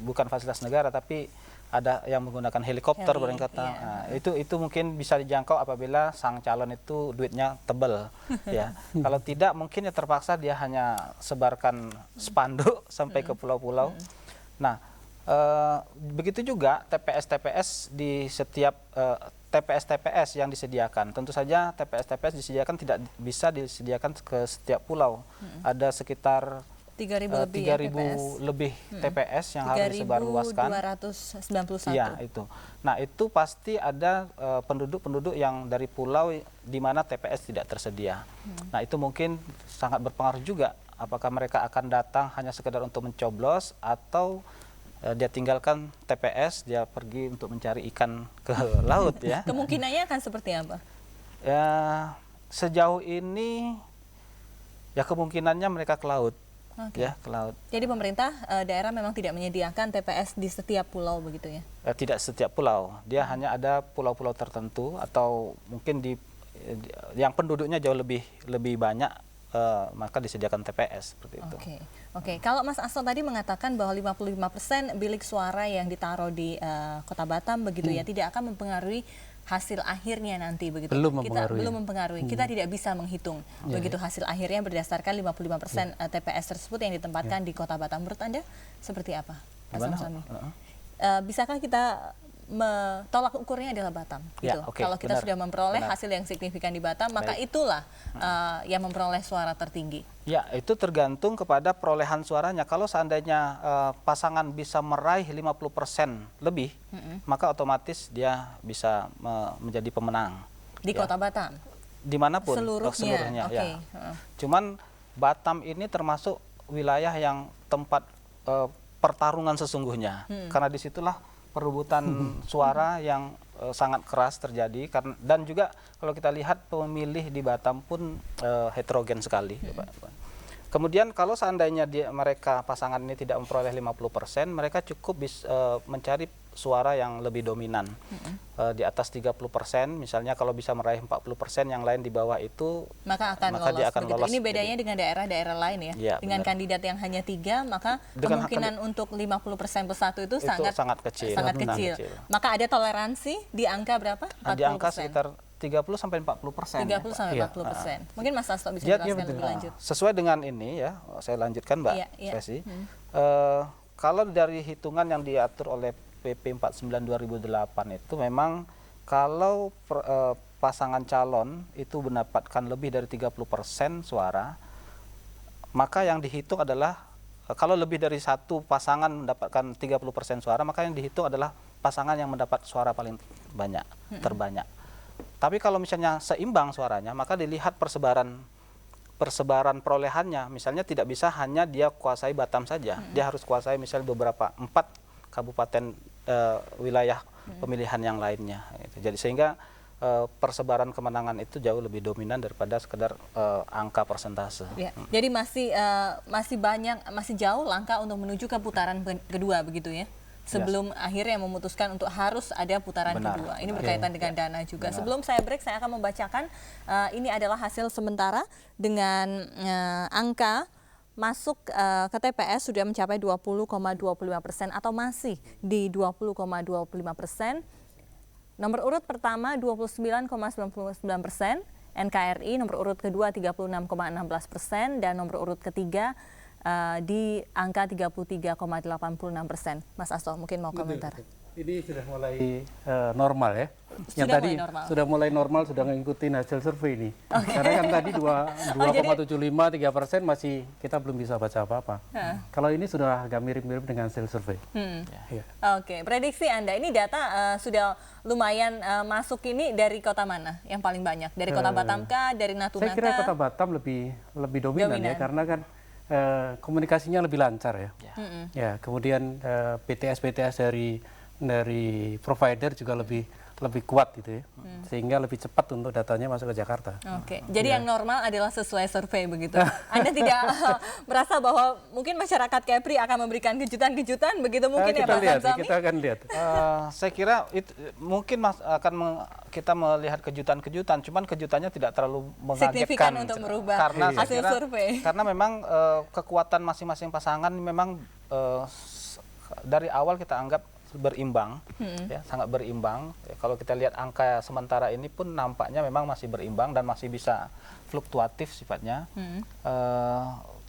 bukan fasilitas negara, tapi ada yang menggunakan helikopter berangkatan. Nah, itu mungkin bisa dijangkau apabila sang calon itu duitnya tebal. Ya, kalau tidak mungkin ya terpaksa dia hanya sebarkan spanduk sampai ke pulau-pulau. Nah, begitu juga TPS-TPS di setiap TPS-TPS yang disediakan. Tentu saja TPS-TPS disediakan tidak bisa disediakan ke setiap pulau. Ada sekitar 3.000 lebih TPS yang harus disebarluaskan. 3.291. Iya, itu. Nah, itu pasti ada penduduk-penduduk yang dari pulau di mana TPS tidak tersedia. Nah, itu mungkin sangat berpengaruh juga. Apakah mereka akan datang hanya sekedar untuk mencoblos atau dia tinggalkan TPS, dia pergi untuk mencari ikan ke laut ya. Kemungkinannya akan seperti apa? Ya, sejauh ini ya kemungkinannya mereka ke laut. Ya, ke laut. Jadi pemerintah daerah memang tidak menyediakan TPS di setiap pulau begitu ya? Tidak setiap pulau, dia hanya ada pulau-pulau tertentu atau mungkin yang penduduknya jauh lebih banyak, maka disediakan TPS seperti itu. Oke. Kalau Mas Asto tadi mengatakan bahwa 55% bilik suara yang ditaruh di Kota Batam begitu ya tidak akan mempengaruhi hasil akhirnya nanti begitu. Belum mempengaruhi. Kita tidak bisa menghitung begitu hasil akhirnya berdasarkan 55% TPS tersebut yang ditempatkan di Kota Batam. Menurut Anda seperti apa, Pak Zamzami? Bisakah kita tolak ukurnya adalah Batam gitu. Kalau kita sudah memperoleh hasil yang signifikan di Batam, maka itulah yang memperoleh suara tertinggi. Ya, itu tergantung kepada perolehan suaranya. Kalau seandainya pasangan bisa meraih 50% lebih, maka otomatis dia bisa menjadi pemenang. Di Kota Batam? Dimanapun. Seluruhnya. Ya. Cuman Batam ini termasuk wilayah yang tempat pertarungan sesungguhnya. Karena disitulah perebutan suara yang sangat keras terjadi, dan juga kalau kita lihat pemilih di Batam pun heterogen sekali. Kemudian kalau seandainya mereka pasangan ini tidak memperoleh 50%, mereka cukup mencari suara yang lebih dominan. Di atas 30%, misalnya kalau bisa meraih 40%, yang lain di bawah itu maka dia akan lolos. Ini bedanya dengan daerah-daerah lain ya. Ya, dengan benar. kandidat yang hanya 3, maka kemungkinan untuk 50% bersatu itu sangat kecil. Sangat kecil. Maka ada toleransi di angka berapa? 40%. Di angka sekitar 30-40%. 30-40%. Mungkin Mas Hasto bisa jelaskan lebih lanjut. Sesuai dengan ini ya, saya lanjutkan Mbak Sesi. Kalau dari hitungan yang diatur oleh PP 49 2008 itu memang kalau pasangan calon itu mendapatkan lebih dari 30% suara, maka yang dihitung adalah kalau lebih dari satu pasangan mendapatkan 30% suara, maka yang dihitung adalah pasangan yang mendapat suara paling banyak, terbanyak. Tapi kalau misalnya seimbang suaranya, maka dilihat persebaran perolehannya. Misalnya tidak bisa hanya dia kuasai Batam saja, dia harus kuasai misalnya beberapa 4 kabupaten wilayah pemilihan yang lainnya. Jadi sehingga persebaran kemenangan itu jauh lebih dominan daripada sekedar angka persentase. Ya. Jadi masih jauh langkah untuk menuju ke putaran kedua begitu ya. Sebelum akhirnya memutuskan untuk harus ada putaran kedua. Ini berkaitan dengan dana juga. Sebelum saya break, saya akan membacakan ini adalah hasil sementara dengan angka masuk ke TPS sudah mencapai 20,25% atau masih di 20,25%. Nomor urut pertama 29,99%, NKRI nomor urut kedua 36,16% dan nomor urut ketiga di angka 33,86%. Mas Hasto mungkin mau komentar. Ini sudah mulai normal ya. Yang Sudah tadi mulai normal. sudah mulai normal, sudah ngikutin hasil survei ini. Karena kan tadi 2,75-3% masih kita belum bisa baca apa-apa. Kalau ini sudah agak mirip-mirip dengan hasil survei. Ya. Oke, prediksi Anda ini data sudah lumayan masuk ini dari kota mana yang paling banyak? Dari kota Batam kah, dari Natuna kah? Saya kira kota Batam lebih dominan ya, karena kan komunikasinya lebih lancar ya. Ya, kemudian BTS dari provider juga lebih kuat gitu ya, sehingga lebih cepat untuk datanya masuk ke Jakarta. Oke, jadi yang normal adalah sesuai survei begitu. Anda tidak merasa bahwa mungkin masyarakat Kepri akan memberikan kejutan-kejutan begitu mungkin ya Pak Zamzami? Kita akan lihat. Saya kira mungkin kita melihat kejutan-kejutan, cuman kejutannya tidak terlalu mengagetkan. Signifikan untuk merubah hasil survei. Karena memang kekuatan masing-masing pasangan memang dari awal kita anggap berimbang, ya, sangat berimbang. Ya, kalau kita lihat angka sementara ini pun nampaknya memang masih berimbang dan masih bisa fluktuatif sifatnya.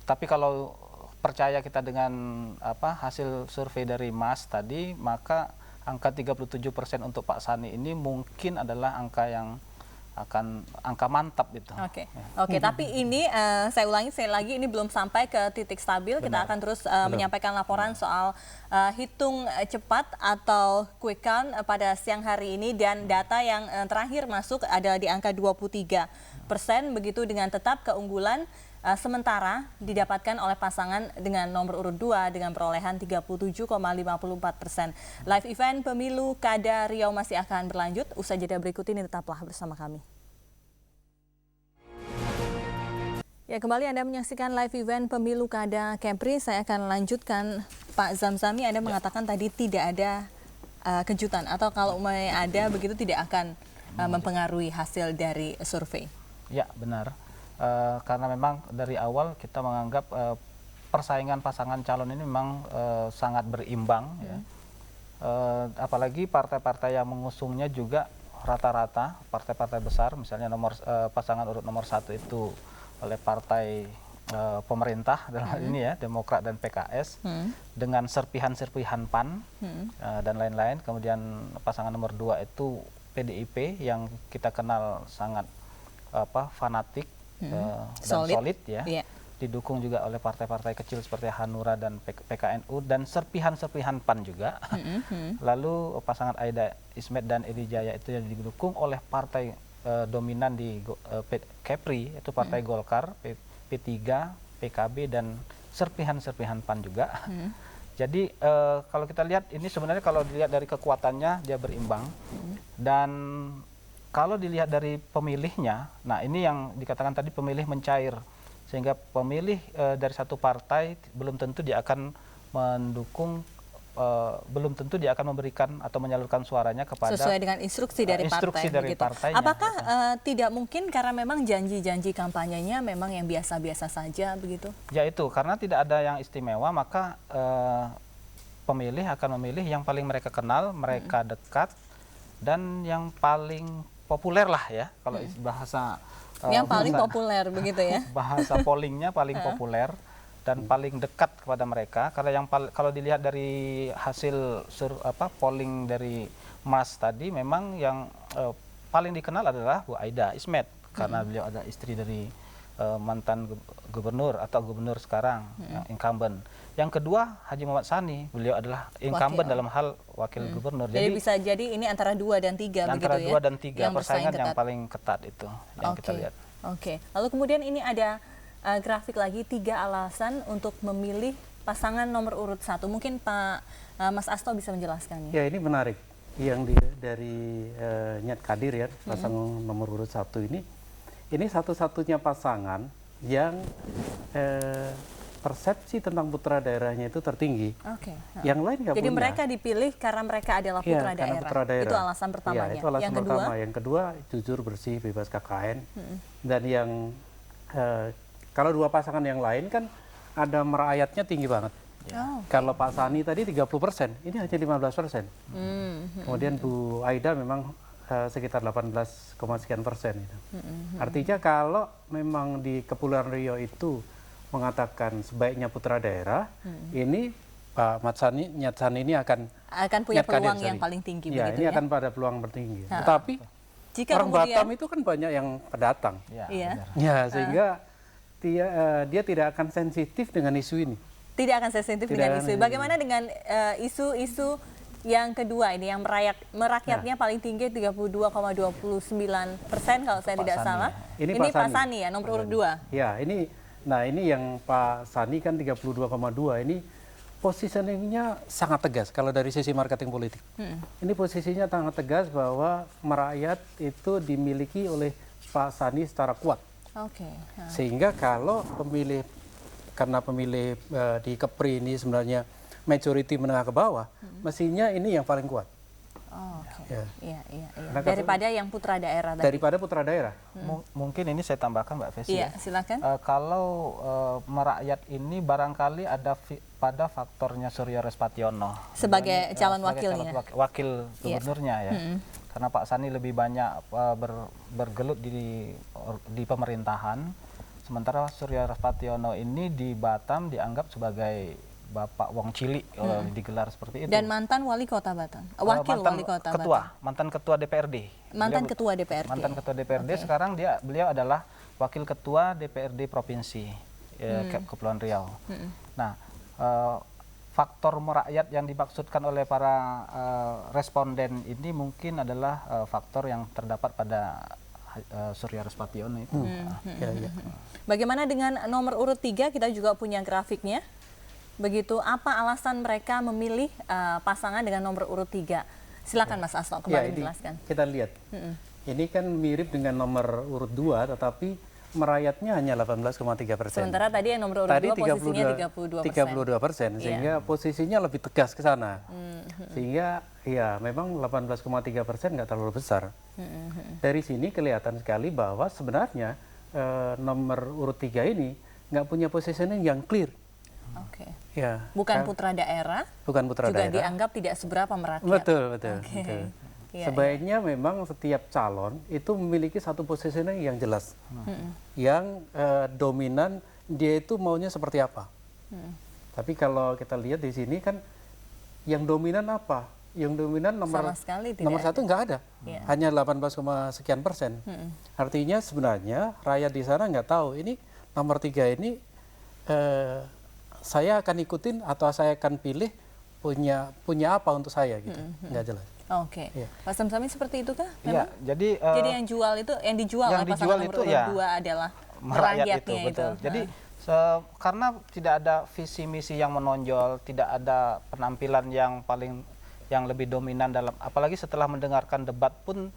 Tapi kalau percaya kita dengan hasil survei dari Mas tadi, maka angka 37% untuk Pak Sani ini mungkin adalah angka yang angka mantap gitu. Oke. Tapi ini saya ulangi sekali lagi, ini belum sampai ke titik stabil. Benar. Kita akan terus menyampaikan laporan soal hitung cepat atau quick count pada siang hari ini, dan data yang terakhir masuk adalah di angka 23%, begitu, dengan tetap keunggulan sementara didapatkan oleh pasangan dengan nomor urut 2 dengan perolehan 37,54%. Live event pemilu Kada Riau masih akan berlanjut. Usai jeda berikut ini tetaplah bersama kami. Ya, kembali Anda menyaksikan live event pemilu Kada Kepri. Saya akan lanjutkan Pak Zamzami. Anda mengatakan tadi tidak ada kejutan, atau kalau ada begitu tidak akan mempengaruhi hasil dari survei. Ya, benar. Karena memang dari awal kita menganggap persaingan pasangan calon ini memang sangat berimbang, ya. Apalagi partai-partai yang mengusungnya juga rata-rata partai-partai besar, misalnya pasangan urut nomor 1 itu oleh partai pemerintah dalam hal ini ya, Demokrat dan PKS, dengan serpihan-serpihan PAN dan lain-lain. Kemudian pasangan nomor 2 itu PDIP yang kita kenal sangat fanatik dan solid ya, didukung juga oleh partai-partai kecil seperti Hanura dan PKNU, dan serpihan-serpihan PAN juga. Lalu pasangan Aida Ismet dan Edi Jaya itu yang didukung oleh partai dominan di Kepri, itu Partai Golkar, P3, PKB, dan serpihan-serpihan PAN juga. Jadi kalau kita lihat ini sebenarnya kalau dilihat dari kekuatannya dia berimbang, dan kalau dilihat dari pemilihnya, nah ini yang dikatakan tadi pemilih mencair, sehingga pemilih dari satu partai belum tentu dia akan mendukung belum tentu dia akan memberikan atau menyalurkan suaranya kepada sesuai dengan instruksi dari partai. Partainya. Apakah tidak mungkin karena memang janji-janji kampanyenya memang yang biasa-biasa saja begitu? Ya itu, karena tidak ada yang istimewa, maka pemilih akan memilih yang paling mereka kenal, mereka dekat, dan yang paling populer lah ya, kalau bahasa yang paling populer begitu ya. Bahasa pollingnya paling populer dan paling dekat kepada mereka. Kalau dilihat dari hasil polling dari Mas tadi, memang yang paling dikenal adalah Bu Aida Ismet, karena beliau ada istri dari mantan gubernur atau gubernur sekarang yang incumbent. Yang kedua Haji Muhammad Sani, beliau adalah incumbent dalam hal wakil gubernur. Jadi bisa jadi ini antara 2 dan 3 begitu ya? Antara 2 dan 3, persaingan yang paling ketat itu yang kita lihat. Oke. Lalu kemudian ini ada grafik lagi 3 alasan untuk memilih pasangan nomor urut 1. Mungkin Pak Mas Asto bisa menjelaskannya. Ya, ini menarik. Yang dari Nyat Kadir ya, pasangan nomor urut 1 ini satu-satunya pasangan yang persepsi tentang putra daerahnya itu tertinggi. Oke. Yang lain nggak punya. Jadi mereka dipilih karena mereka adalah putra daerah. Putra daerah. Itu alasan pertamanya. Ya, itu alasan pertama. Yang kedua jujur, bersih, bebas KKN. Dan yang kalau 2 pasangan yang lain kan ada merakyatnya tinggi banget. Kalau Pak Sani tadi 30%, ini hanya 15%. Kemudian Bu Aida memang sekitar 18, sekian persen. Artinya kalau memang di Kepulauan Riau itu mengatakan sebaiknya putra daerah, ini Pak Nyat Sani ini akan punya peluang yang paling tinggi ya, begitu ini ya? akan pada peluang tertinggi. Tetapi jika orang Batam itu kan banyak yang pendatang. Ya, sehingga dia tidak akan sensitif dengan isu ini. Tidak akan sensitif dengan isu. Bagaimana dengan isu-isu yang kedua ini yang merakyatnya paling tinggi 32,29% kalau saya tidak salah. Ini Pak Sani ya, nomor urut 2. Ya, ini yang Pak Sani kan 32,2, ini positioningnya sangat tegas kalau dari sisi marketing politik. Ini posisinya sangat tegas bahwa merakyat itu dimiliki oleh Pak Sani secara kuat. Sehingga kalau karena pemilih di Kepri ini sebenarnya majority menengah ke bawah, mestinya ini yang paling kuat. Iya. Daripada yang putra daerah tadi. Daripada putra daerah. Mungkin ini saya tambahkan Mbak Fesi. Iya, silakan. Kalau merakyat ini barangkali ada pada faktornya Suryo Respationo sebagai calon wakilnya. Wakil gubernurnya ya. Karena Pak Sani lebih banyak bergelut di pemerintahan, sementara Suryo Respationo ini di Batam dianggap sebagai Bapak Wong Cilik digelar seperti itu. Dan mantan wali kota Batam, wali kota Batam. Mantan ketua DPRD. Mantan ketua DPRD. Mantan ketua DPRD. Sekarang beliau adalah wakil ketua DPRD provinsi Kepulauan Riau. Nah, faktor merakyat yang dimaksudkan oleh para responden ini mungkin adalah faktor yang terdapat pada Suryo Respationo itu. Bagaimana dengan nomor urut 3? Kita juga punya grafiknya. Begitu, apa alasan mereka memilih pasangan dengan nomor urut 3? Silakan Mas Asto kembali menjelaskan. Kita lihat, ini kan mirip dengan nomor urut 2, tetapi merayatnya hanya 18,3%. Sementara tadi yang nomor urut 2 posisinya 32%, sehingga posisinya lebih tegas ke sana. Sehingga ya memang 18,3% nggak terlalu besar. Dari sini kelihatan sekali bahwa sebenarnya nomor urut 3 ini nggak punya positioning yang clear. Bukan putra daerah, juga dianggap tidak seberapa merakyat. Betul. Sebaiknya memang setiap calon itu memiliki satu positioning yang jelas, yang dominan dia itu maunya seperti apa. Tapi kalau kita lihat di sini kan yang dominan apa? Yang dominan nomor 1 nggak ada, hanya 18, sekian persen. Artinya sebenarnya rakyat di sana nggak tahu ini nomor 3 ini saya akan ikutin atau saya akan pilih punya apa untuk saya gitu, nggak jelas. Pak Samsami seperti itu kah? Iya, jadi yang dijual oleh pasangan nomor urut 2 adalah merakyatnya itu. Betul. Jadi karena tidak ada visi misi yang menonjol, tidak ada penampilan yang lebih dominan dalam, apalagi setelah mendengarkan debat pun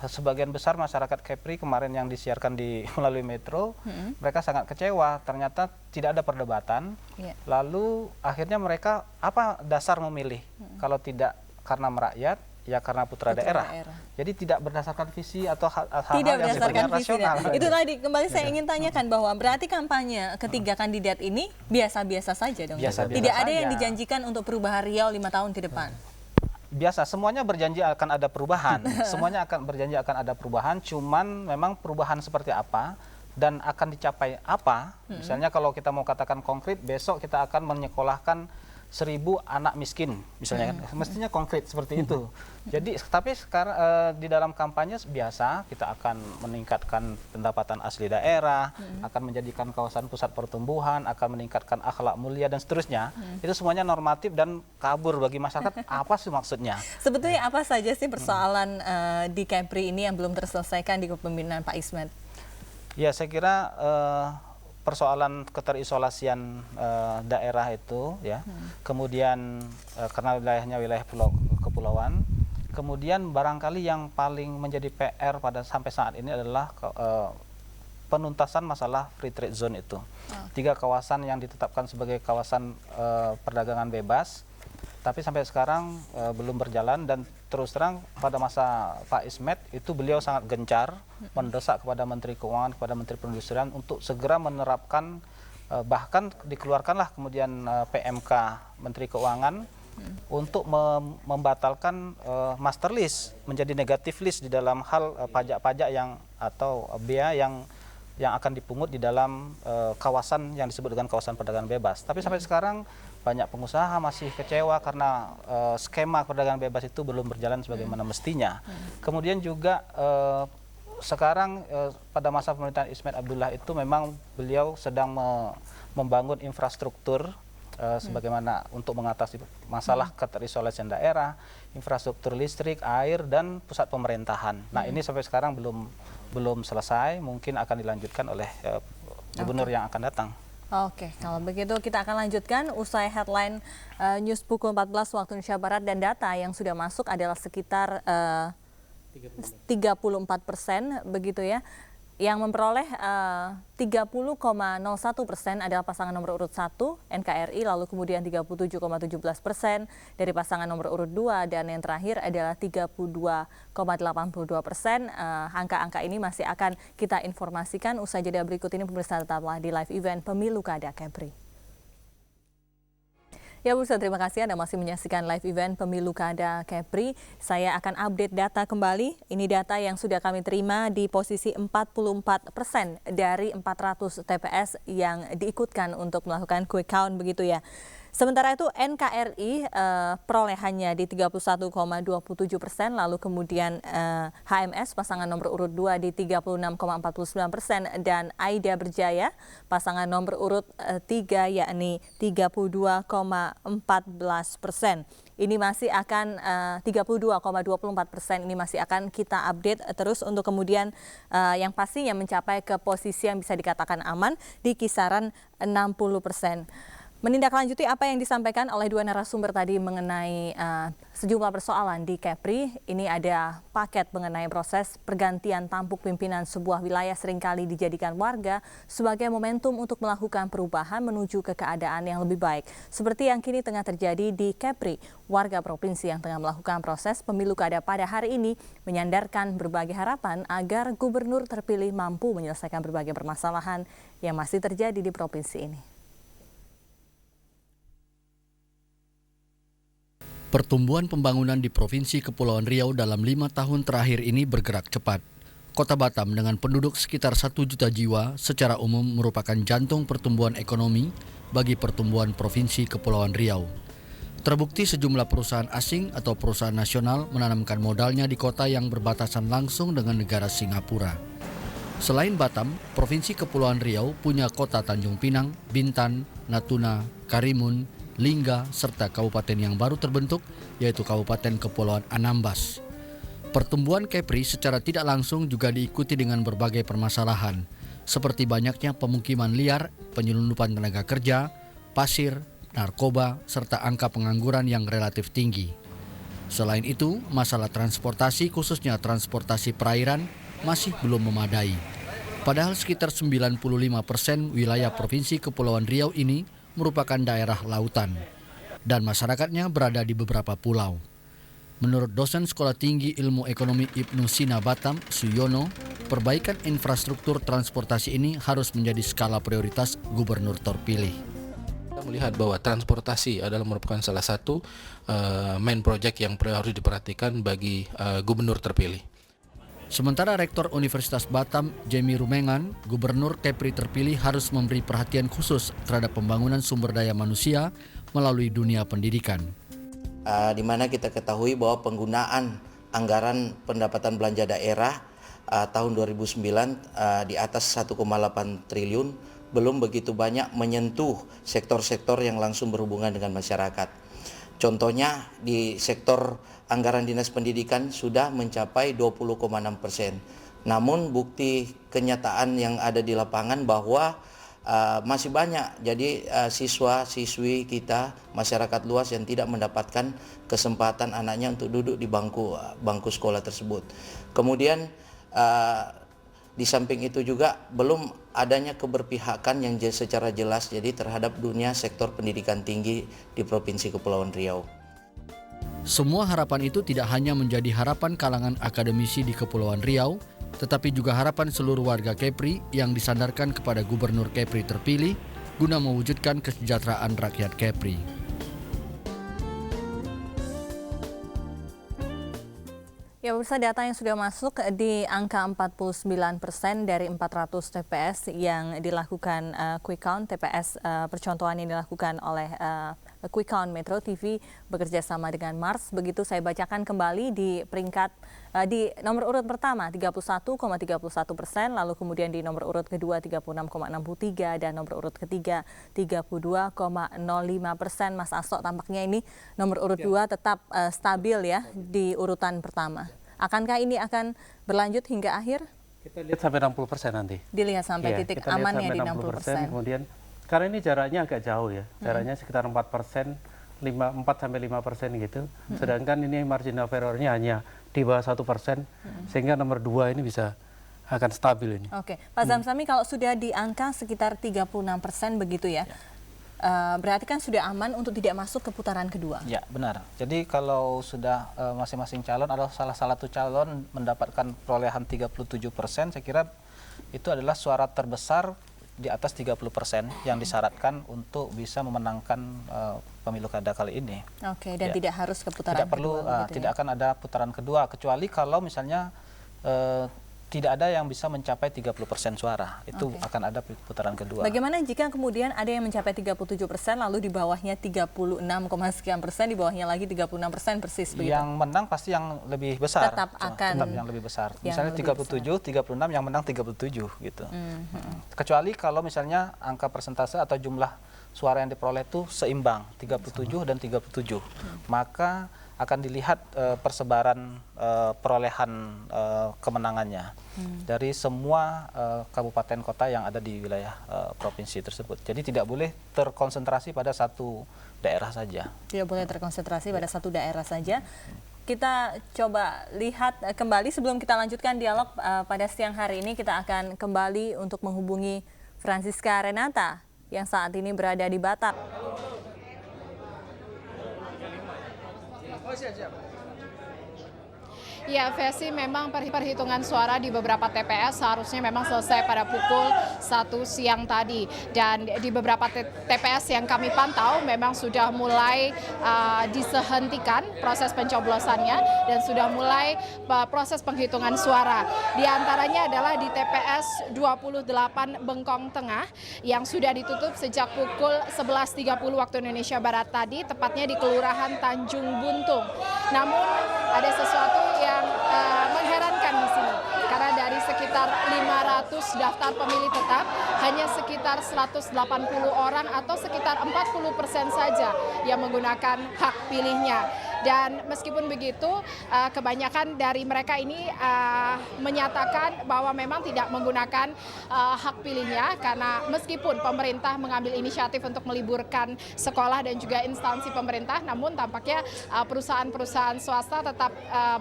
sebagian besar masyarakat Kepri kemarin yang disiarkan melalui Metro, mereka sangat kecewa. Ternyata tidak ada perdebatan. Lalu akhirnya mereka apa dasar memilih? Kalau tidak karena merakyat, ya karena putra daerah. Jadi tidak berdasarkan visi atau hal-hal yang sifatnya rasional. Itu tadi kembali saya ingin tanyakan bahwa berarti kampanye ketiga kandidat ini biasa-biasa saja dong. Tidak ada yang dijanjikan untuk perubahan Riau 5 tahun ke depan. Biasa, semuanya berjanji akan ada perubahan. Semuanya akan berjanji akan ada perubahan, cuman memang perubahan seperti apa dan akan dicapai apa. Misalnya kalau kita mau katakan konkret, besok kita akan menyekolahkan 1.000 anak miskin, misalnya kan, mestinya konkret seperti itu. Jadi, tapi sekarang di dalam kampanye biasa kita akan meningkatkan pendapatan asli daerah, akan menjadikan kawasan pusat pertumbuhan, akan meningkatkan akhlak mulia dan seterusnya. Itu semuanya normatif dan kabur bagi masyarakat. Apa sih maksudnya? Sebetulnya apa saja sih persoalan di Kepri ini yang belum terselesaikan di kepemimpinan Pak Ismet? Ya, saya kira persoalan keterisolasian daerah itu ya, kemudian karena wilayahnya wilayah kepulauan, kemudian barangkali yang paling menjadi PR sampai saat ini adalah penuntasan masalah free trade zone itu. 3 kawasan yang ditetapkan sebagai kawasan perdagangan bebas, tapi sampai sekarang belum berjalan. Dan terus terang pada masa Pak Ismet itu beliau sangat gencar mendesak kepada Menteri Keuangan, kepada Menteri Perindustrian untuk segera menerapkan, bahkan dikeluarkanlah kemudian PMK Menteri Keuangan untuk membatalkan master list menjadi negatif list di dalam hal pajak-pajak yang atau bea yang akan dipungut di dalam kawasan yang disebut dengan kawasan perdagangan bebas. Tapi sampai sekarang banyak pengusaha masih kecewa karena skema perdagangan bebas itu belum berjalan sebagaimana mestinya. Kemudian juga sekarang pada masa pemerintahan Ismet Abdullah itu memang beliau sedang membangun infrastruktur sebagaimana untuk mengatasi masalah keterisolasian daerah, infrastruktur listrik, air, dan pusat pemerintahan. Nah, ini sampai sekarang belum selesai, mungkin akan dilanjutkan oleh gubernur yang akan datang. Oke, kalau begitu kita akan lanjutkan usai headline news pukul 14 waktu Indonesia Barat, dan data yang sudah masuk adalah sekitar 34%, begitu ya. Yang memperoleh 30,01% adalah pasangan nomor urut 1 NKRI, lalu kemudian 37,17% dari pasangan nomor urut 2, dan yang terakhir adalah 32,82%. Angka-angka ini masih akan kita informasikan usai jeda berikut ini. Pemirsa, tetaplah di live event Pemilu Kada Kepri. Ya pemirsa, terima kasih Anda masih menyaksikan live event Pemilu Kada Kepri. Saya akan update data kembali. Ini data yang sudah kami terima di posisi 44% dari 400 TPS yang diikutkan untuk melakukan quick count, begitu ya. Sementara itu NKRI perolehannya di 31,27%, lalu kemudian HMS pasangan nomor urut 2 di 36,49%, dan Aida Berjaya pasangan nomor urut 3 yakni 32,14%. Ini masih akan 32,24%, ini masih akan kita update terus untuk kemudian yang pastinya mencapai ke posisi yang bisa dikatakan aman di kisaran 60%. Menindaklanjuti apa yang disampaikan oleh 2 narasumber tadi mengenai sejumlah persoalan di Kepri, ini ada paket mengenai proses pergantian tampuk pimpinan sebuah wilayah seringkali dijadikan warga sebagai momentum untuk melakukan perubahan menuju ke keadaan yang lebih baik. Seperti yang kini tengah terjadi di Kepri, warga provinsi yang tengah melakukan proses pemilu kada pada hari ini menyandarkan berbagai harapan agar gubernur terpilih mampu menyelesaikan berbagai permasalahan yang masih terjadi di provinsi ini. Pertumbuhan pembangunan di Provinsi Kepulauan Riau dalam 5 tahun terakhir ini bergerak cepat. Kota Batam dengan penduduk sekitar 1 juta jiwa secara umum merupakan jantung pertumbuhan ekonomi bagi pertumbuhan Provinsi Kepulauan Riau. Terbukti sejumlah perusahaan asing atau perusahaan nasional menanamkan modalnya di kota yang berbatasan langsung dengan negara Singapura. Selain Batam, Provinsi Kepulauan Riau punya kota Tanjung Pinang, Bintan, Natuna, Karimun, Lingga, serta kabupaten yang baru terbentuk, yaitu Kabupaten Kepulauan Anambas. Pertumbuhan Kepri secara tidak langsung juga diikuti dengan berbagai permasalahan, seperti banyaknya pemukiman liar, penyelundupan tenaga kerja, pasir, narkoba, serta angka pengangguran yang relatif tinggi. Selain itu, masalah transportasi khususnya transportasi perairan masih belum memadai. Padahal sekitar 95% wilayah Provinsi Kepulauan Riau ini merupakan daerah lautan dan masyarakatnya berada di beberapa pulau. Menurut dosen Sekolah Tinggi Ilmu Ekonomi Ibnu Sina Batam, Suyono, perbaikan infrastruktur transportasi ini harus menjadi skala prioritas gubernur terpilih. Kita melihat bahwa transportasi adalah merupakan salah satu main project yang harus diperhatikan bagi gubernur terpilih. Sementara Rektor Universitas Batam, Jemi Rumengan, Gubernur Kepri terpilih harus memberi perhatian khusus terhadap pembangunan sumber daya manusia melalui dunia pendidikan. Di mana kita ketahui bahwa penggunaan anggaran pendapatan belanja daerah tahun 2009 di atas 1,8 triliun belum begitu banyak menyentuh sektor-sektor yang langsung berhubungan dengan masyarakat. Contohnya di sektor anggaran dinas pendidikan sudah mencapai 20,6%. Namun bukti kenyataan yang ada di lapangan bahwa masih banyak jadi siswa-siswi kita, masyarakat luas yang tidak mendapatkan kesempatan anaknya untuk duduk di bangku sekolah tersebut. Kemudian di samping itu juga belum adanya keberpihakan yang secara jelas jadi terhadap dunia sektor pendidikan tinggi di Provinsi Kepulauan Riau. Semua harapan itu tidak hanya menjadi harapan kalangan akademisi di Kepulauan Riau, tetapi juga harapan seluruh warga Kepri yang disandarkan kepada Gubernur Kepri terpilih guna mewujudkan kesejahteraan rakyat Kepri. Ya, pemirsa, data yang sudah masuk di angka 49% dari 400 TPS yang dilakukan quick count, TPS percontohan yang dilakukan oleh Quick Count Metro TV bekerja sama dengan Mars. Begitu saya bacakan kembali di peringkat di nomor urut pertama 31,31%, lalu kemudian di nomor urut kedua 36,63 dan nomor urut ketiga 32,05%. Mas Asto, tampaknya ini nomor urut 2 tetap stabil ya di urutan pertama. Akankah ini akan berlanjut hingga akhir? Kita lihat sampai 60% nanti. Dilihat sampai titik amannya di 60%. Kemudian karena ini jaraknya agak jauh ya, jaraknya sekitar 4%, 4-5% gitu. Sedangkan ini margin of error-nya hanya di bawah 1%, sehingga nomor 2 ini bisa akan stabil ini. Oke, Pak Zamzami, kalau sudah di angka sekitar 36% begitu ya, berarti kan sudah aman untuk tidak masuk ke putaran kedua. Ya, benar. Jadi kalau sudah masing-masing calon atau salah satu calon mendapatkan perolehan 37%, saya kira itu adalah suara terbesar di atas 30% yang disyaratkan untuk bisa memenangkan pemilu kada kali ini. Oke, dan tidak harus ke putaran kedua. Tidak akan ada putaran kedua, kecuali kalau misalnya tidak ada yang bisa mencapai 30% suara. Itu akan ada putaran kedua. Bagaimana jika kemudian ada yang mencapai 37%, lalu di bawahnya 36, sekian persen, di bawahnya lagi 36% persis begitu? Yang menang pasti yang lebih besar. Tetap yang lebih besar. Misalnya 37, 36 yang menang 37 gitu. Kecuali kalau misalnya angka persentase atau jumlah suara yang diperoleh itu seimbang, 37 dan 37. Maka akan dilihat persebaran perolehan kemenangannya dari semua kabupaten kota yang ada di wilayah provinsi tersebut. Jadi tidak boleh terkonsentrasi pada satu daerah saja. Tidak boleh terkonsentrasi pada satu daerah saja. Kita coba lihat kembali sebelum kita lanjutkan dialog pada siang hari ini, kita akan kembali untuk menghubungi Francisca Renata yang saat ini berada di Batam. Ya, Vesi, memang perhitungan suara di beberapa TPS seharusnya memang selesai pada pukul 1 siang tadi. Dan di beberapa TPS yang kami pantau memang sudah mulai disehentikan proses pencoblosannya dan sudah mulai proses penghitungan suara. Di antaranya adalah di TPS 28 Bengkong Tengah yang sudah ditutup sejak pukul 11.30 waktu Indonesia Barat tadi, tepatnya di Kelurahan Tanjung Buntung. Namun ada sesuatu yang mengherankan di sini, karena dari sekitar 500 daftar pemilih tetap, hanya sekitar 180 orang atau sekitar 40% saja yang menggunakan hak pilihnya. Dan meskipun begitu, kebanyakan dari mereka ini menyatakan bahwa memang tidak menggunakan hak pilihnya, karena meskipun pemerintah mengambil inisiatif untuk meliburkan sekolah dan juga instansi pemerintah, namun tampaknya perusahaan-perusahaan swasta tetap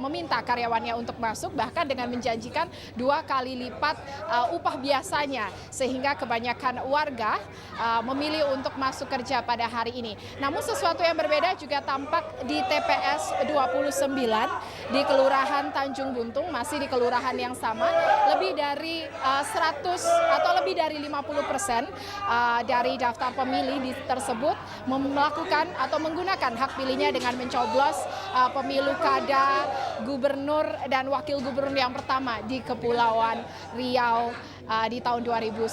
meminta karyawannya untuk masuk, bahkan dengan menjanjikan 2 kali lipat upah biasanya, sehingga kebanyakan warga memilih untuk masuk kerja pada hari ini. Namun sesuatu yang berbeda juga tampak di TPS 29 di Kelurahan Tanjung Buntung, masih di kelurahan yang sama. Lebih dari 100 atau lebih dari 50% dari daftar pemilih tersebut melakukan atau menggunakan hak pilihnya dengan mencoblos pemilu kada, gubernur dan wakil gubernur yang pertama di Kepulauan Riau di tahun 2010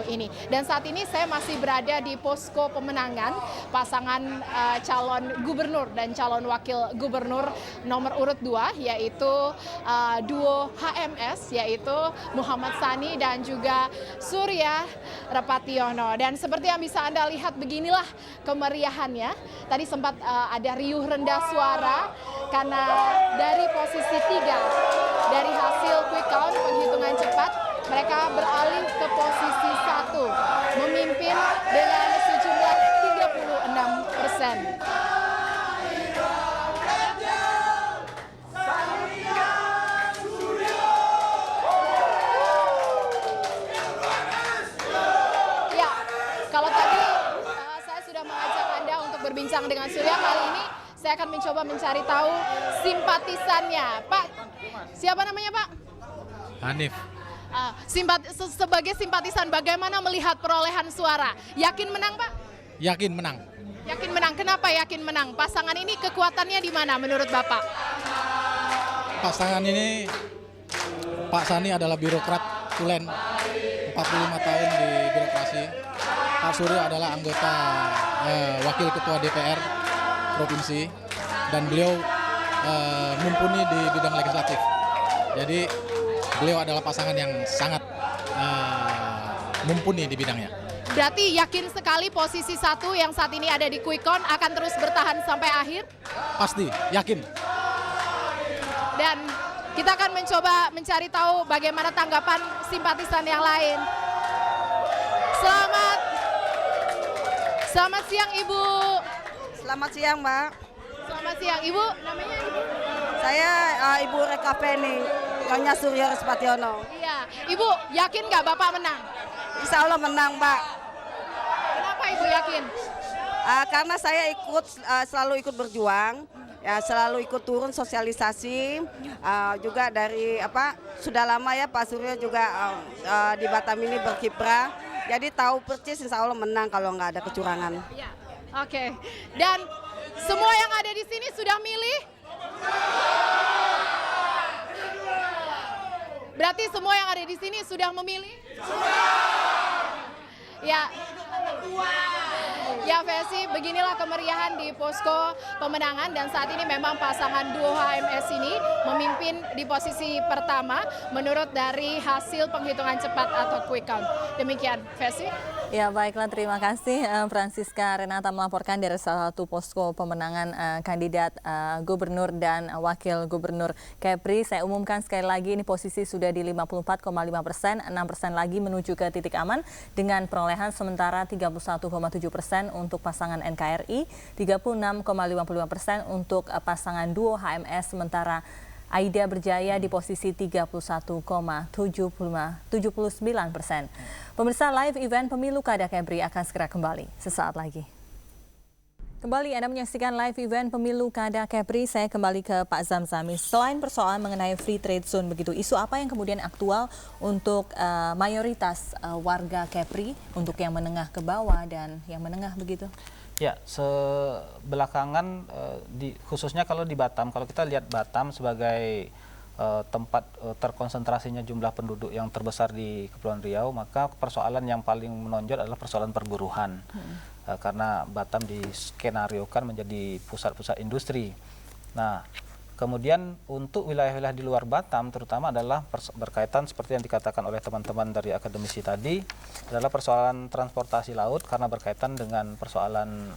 ini. Dan saat ini saya masih berada di posko pemenangan pasangan calon gubernur dan calon wakil gubernur nomor urut 2, yaitu duo HMS, yaitu Muhammad Sani dan juga Surya Repationo. Dan seperti yang bisa Anda lihat, beginilah kemeriahannya. Tadi sempat ada riuh rendah suara karena dari posisi 3 dari hasil quick count penghitungan cepat, mereka beralih ke posisi 1, memimpin dengan sejumlah 36%. Ya, kalau tadi saya sudah mengajak Anda untuk berbincang dengan Surya, kali ini saya akan mencoba mencari tahu simpatisannya. Pak, siapa namanya Pak? Hanif. Sebagai simpatisan, bagaimana melihat perolehan suara? Yakin menang, Pak? Yakin menang. Yakin menang. Kenapa yakin menang? Pasangan ini kekuatannya di mana menurut Bapak? Pasangan ini, Pak Sani adalah birokrat tulen, 45 tahun di birokrasi. Pak Surya adalah anggota wakil ketua DPR provinsi, dan beliau mumpuni di bidang legislatif. Jadi beliau adalah pasangan yang sangat mumpuni di bidangnya. Berarti yakin sekali posisi 1 yang saat ini ada di quick count akan terus bertahan sampai akhir? Pasti, yakin. Dan kita akan mencoba mencari tahu bagaimana tanggapan simpatisan yang lain. Selamat siang Ibu. Selamat siang Mbak. Selamat siang Ibu. Namanya Ibu? Saya Ibu Reka Penny, Nyonya Surya Repationo. Iya, Ibu yakin nggak Bapak menang? Insya Allah menang Mbak. Kenapa Ibu yakin? Karena saya selalu ikut berjuang, ya selalu ikut turun sosialisasi, juga dari sudah lama ya Pak Surya juga di Batam ini berkiprah, jadi tahu persis Insya Allah menang kalau nggak ada kecurangan. Ya, oke. Dan semua yang ada di sini sudah milih? Berarti semua yang ada di sini sudah memilih? Ya. Ya Fesi, beginilah kemeriahan di posko pemenangan, dan saat ini memang pasangan duo HMS ini memimpin di posisi pertama menurut dari hasil penghitungan cepat atau quick count. Demikian Fesi. Ya baiklah, terima kasih Francisca Renata melaporkan dari salah satu posko pemenangan kandidat gubernur dan wakil gubernur Kepri. Saya umumkan sekali lagi, ini posisi sudah di 54,5%, 6% lagi menuju ke titik aman dengan perolehan sementara 31,7% untuk pasangan NKRI, 36,55% untuk pasangan duo HMS, sementara Aida berjaya di posisi 31,79%. Pemirsa, live event pemilu kada Kepri akan segera kembali sesaat lagi. Kembali Anda menyaksikan live event pemilu kada Kepri. Saya kembali ke Pak Zamzami. Selain persoalan mengenai free trade zone begitu, isu apa yang kemudian aktual untuk mayoritas warga Kepri, untuk yang menengah ke bawah dan yang menengah begitu? Ya, belakangan khususnya kalau di Batam, kalau kita lihat Batam sebagai tempat terkonsentrasinya jumlah penduduk yang terbesar di Kepulauan Riau, maka persoalan yang paling menonjol adalah persoalan perburuhan. Karena Batam diskenariokan menjadi pusat-pusat industri. Nah, kemudian untuk wilayah-wilayah di luar Batam terutama adalah berkaitan seperti yang dikatakan oleh teman-teman dari akademisi tadi, adalah persoalan transportasi laut karena berkaitan dengan persoalan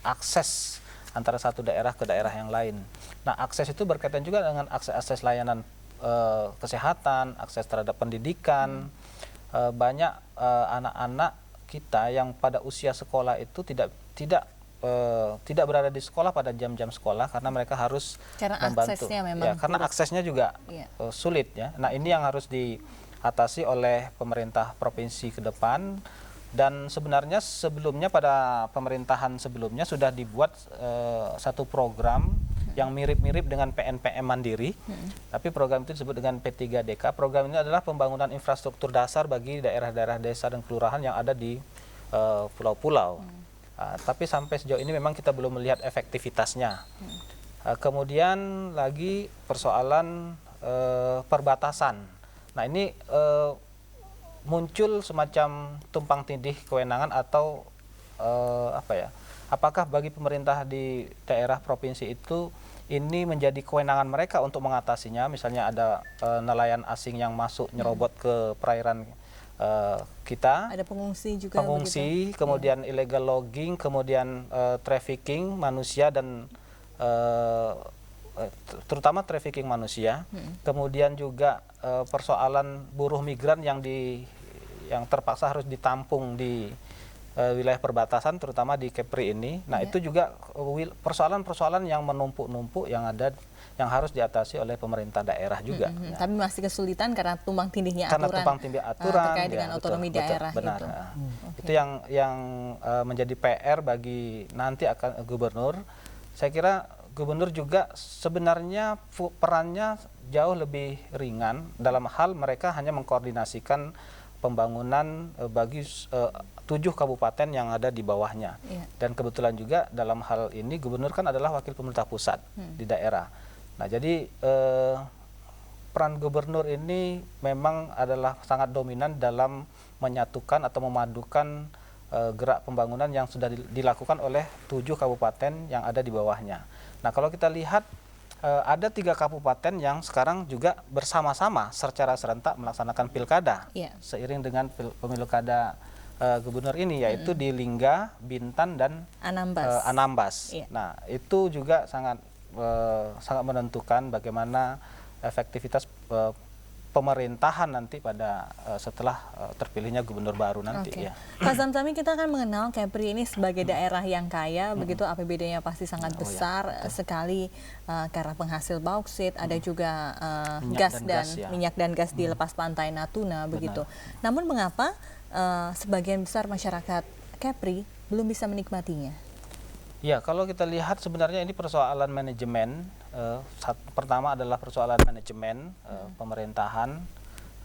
akses antara satu daerah ke daerah yang lain. Nah, akses itu berkaitan juga dengan akses layanan kesehatan, akses terhadap pendidikan. Banyak anak-anak kita yang pada usia sekolah itu tidak berada di sekolah pada jam-jam sekolah karena mereka harus membantu. Aksesnya memang ya, karena aksesnya juga sulit ya. Nah, ini yang harus diatasi oleh pemerintah provinsi ke depan. Dan sebenarnya sebelumnya pada pemerintahan sebelumnya sudah dibuat satu program yang mirip-mirip dengan PNPM Mandiri, tapi program itu disebut dengan P3DK. Program ini adalah pembangunan infrastruktur dasar bagi daerah-daerah desa dan kelurahan yang ada di pulau-pulau. Tapi sampai sejauh ini memang kita belum melihat efektivitasnya. Kemudian lagi persoalan perbatasan. Nah, ini muncul semacam tumpang tindih kewenangan atau apakah bagi pemerintah di daerah provinsi itu ini menjadi kewenangan mereka untuk mengatasinya, misalnya ada nelayan asing yang masuk nyerobot ke perairan kita, ada pengungsi juga, kemudian illegal logging, kemudian trafficking manusia dan terutama trafficking manusia, kemudian juga persoalan buruh migran yang terpaksa harus ditampung di wilayah perbatasan, terutama di Kepri ini. Nah, itu juga persoalan-persoalan yang menumpuk-numpuk yang harus diatasi oleh pemerintah daerah juga. Tapi masih kesulitan karena tumpang tindihnya aturan. Karena tumpang tindih aturan terkait dengan otonomi daerah. Benar. Itu yang menjadi PR bagi nanti akan gubernur. Saya kira gubernur juga sebenarnya perannya jauh lebih ringan dalam hal mereka hanya mengkoordinasikan pembangunan bagi 7 kabupaten yang ada di bawahnya. Dan kebetulan juga dalam hal ini gubernur kan adalah wakil pemerintah pusat di daerah. Nah, jadi peran gubernur ini memang adalah sangat dominan dalam menyatukan atau memadukan gerak pembangunan yang sudah dilakukan oleh 7 kabupaten yang ada di bawahnya. Nah, kalau kita lihat ada 3 kabupaten yang sekarang juga bersama-sama secara serentak melaksanakan pilkada seiring dengan pemilu kada gubernur ini, yaitu di Lingga, Bintan, dan Anambas. Nah, itu juga sangat menentukan bagaimana efektivitas pemerintahan nanti pada setelah terpilihnya gubernur baru nanti. Ya. Pak Zamzami, kita kan mengenal Kepri ini sebagai daerah yang kaya, begitu APBD-nya pasti sangat besar sekali karena penghasil bauksit, ada juga minyak dan gas di lepas pantai Natuna begitu. Namun mengapa sebagian besar masyarakat Kepri belum bisa menikmatinya? Ya, kalau kita lihat sebenarnya ini persoalan manajemen. Pertama adalah persoalan manajemen pemerintahan,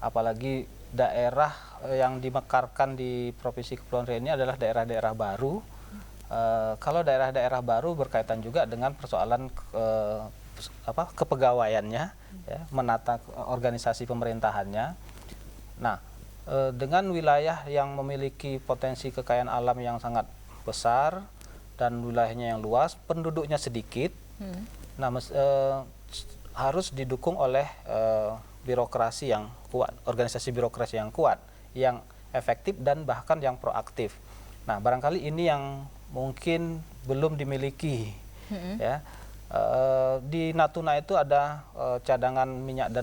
apalagi daerah yang dimekarkan di Provinsi Kepulauan Riau ini adalah daerah-daerah baru. Kalau daerah-daerah baru berkaitan juga dengan persoalan kepegawaiannya, ya, menata organisasi pemerintahannya. Nah, dengan wilayah yang memiliki potensi kekayaan alam yang sangat besar dan wilayahnya yang luas, penduduknya sedikit. Nah, harus didukung oleh birokrasi yang kuat, organisasi birokrasi yang kuat, yang efektif dan bahkan yang proaktif. Nah, barangkali ini yang mungkin belum dimiliki. Ya, di Natuna itu ada cadangan minyak dan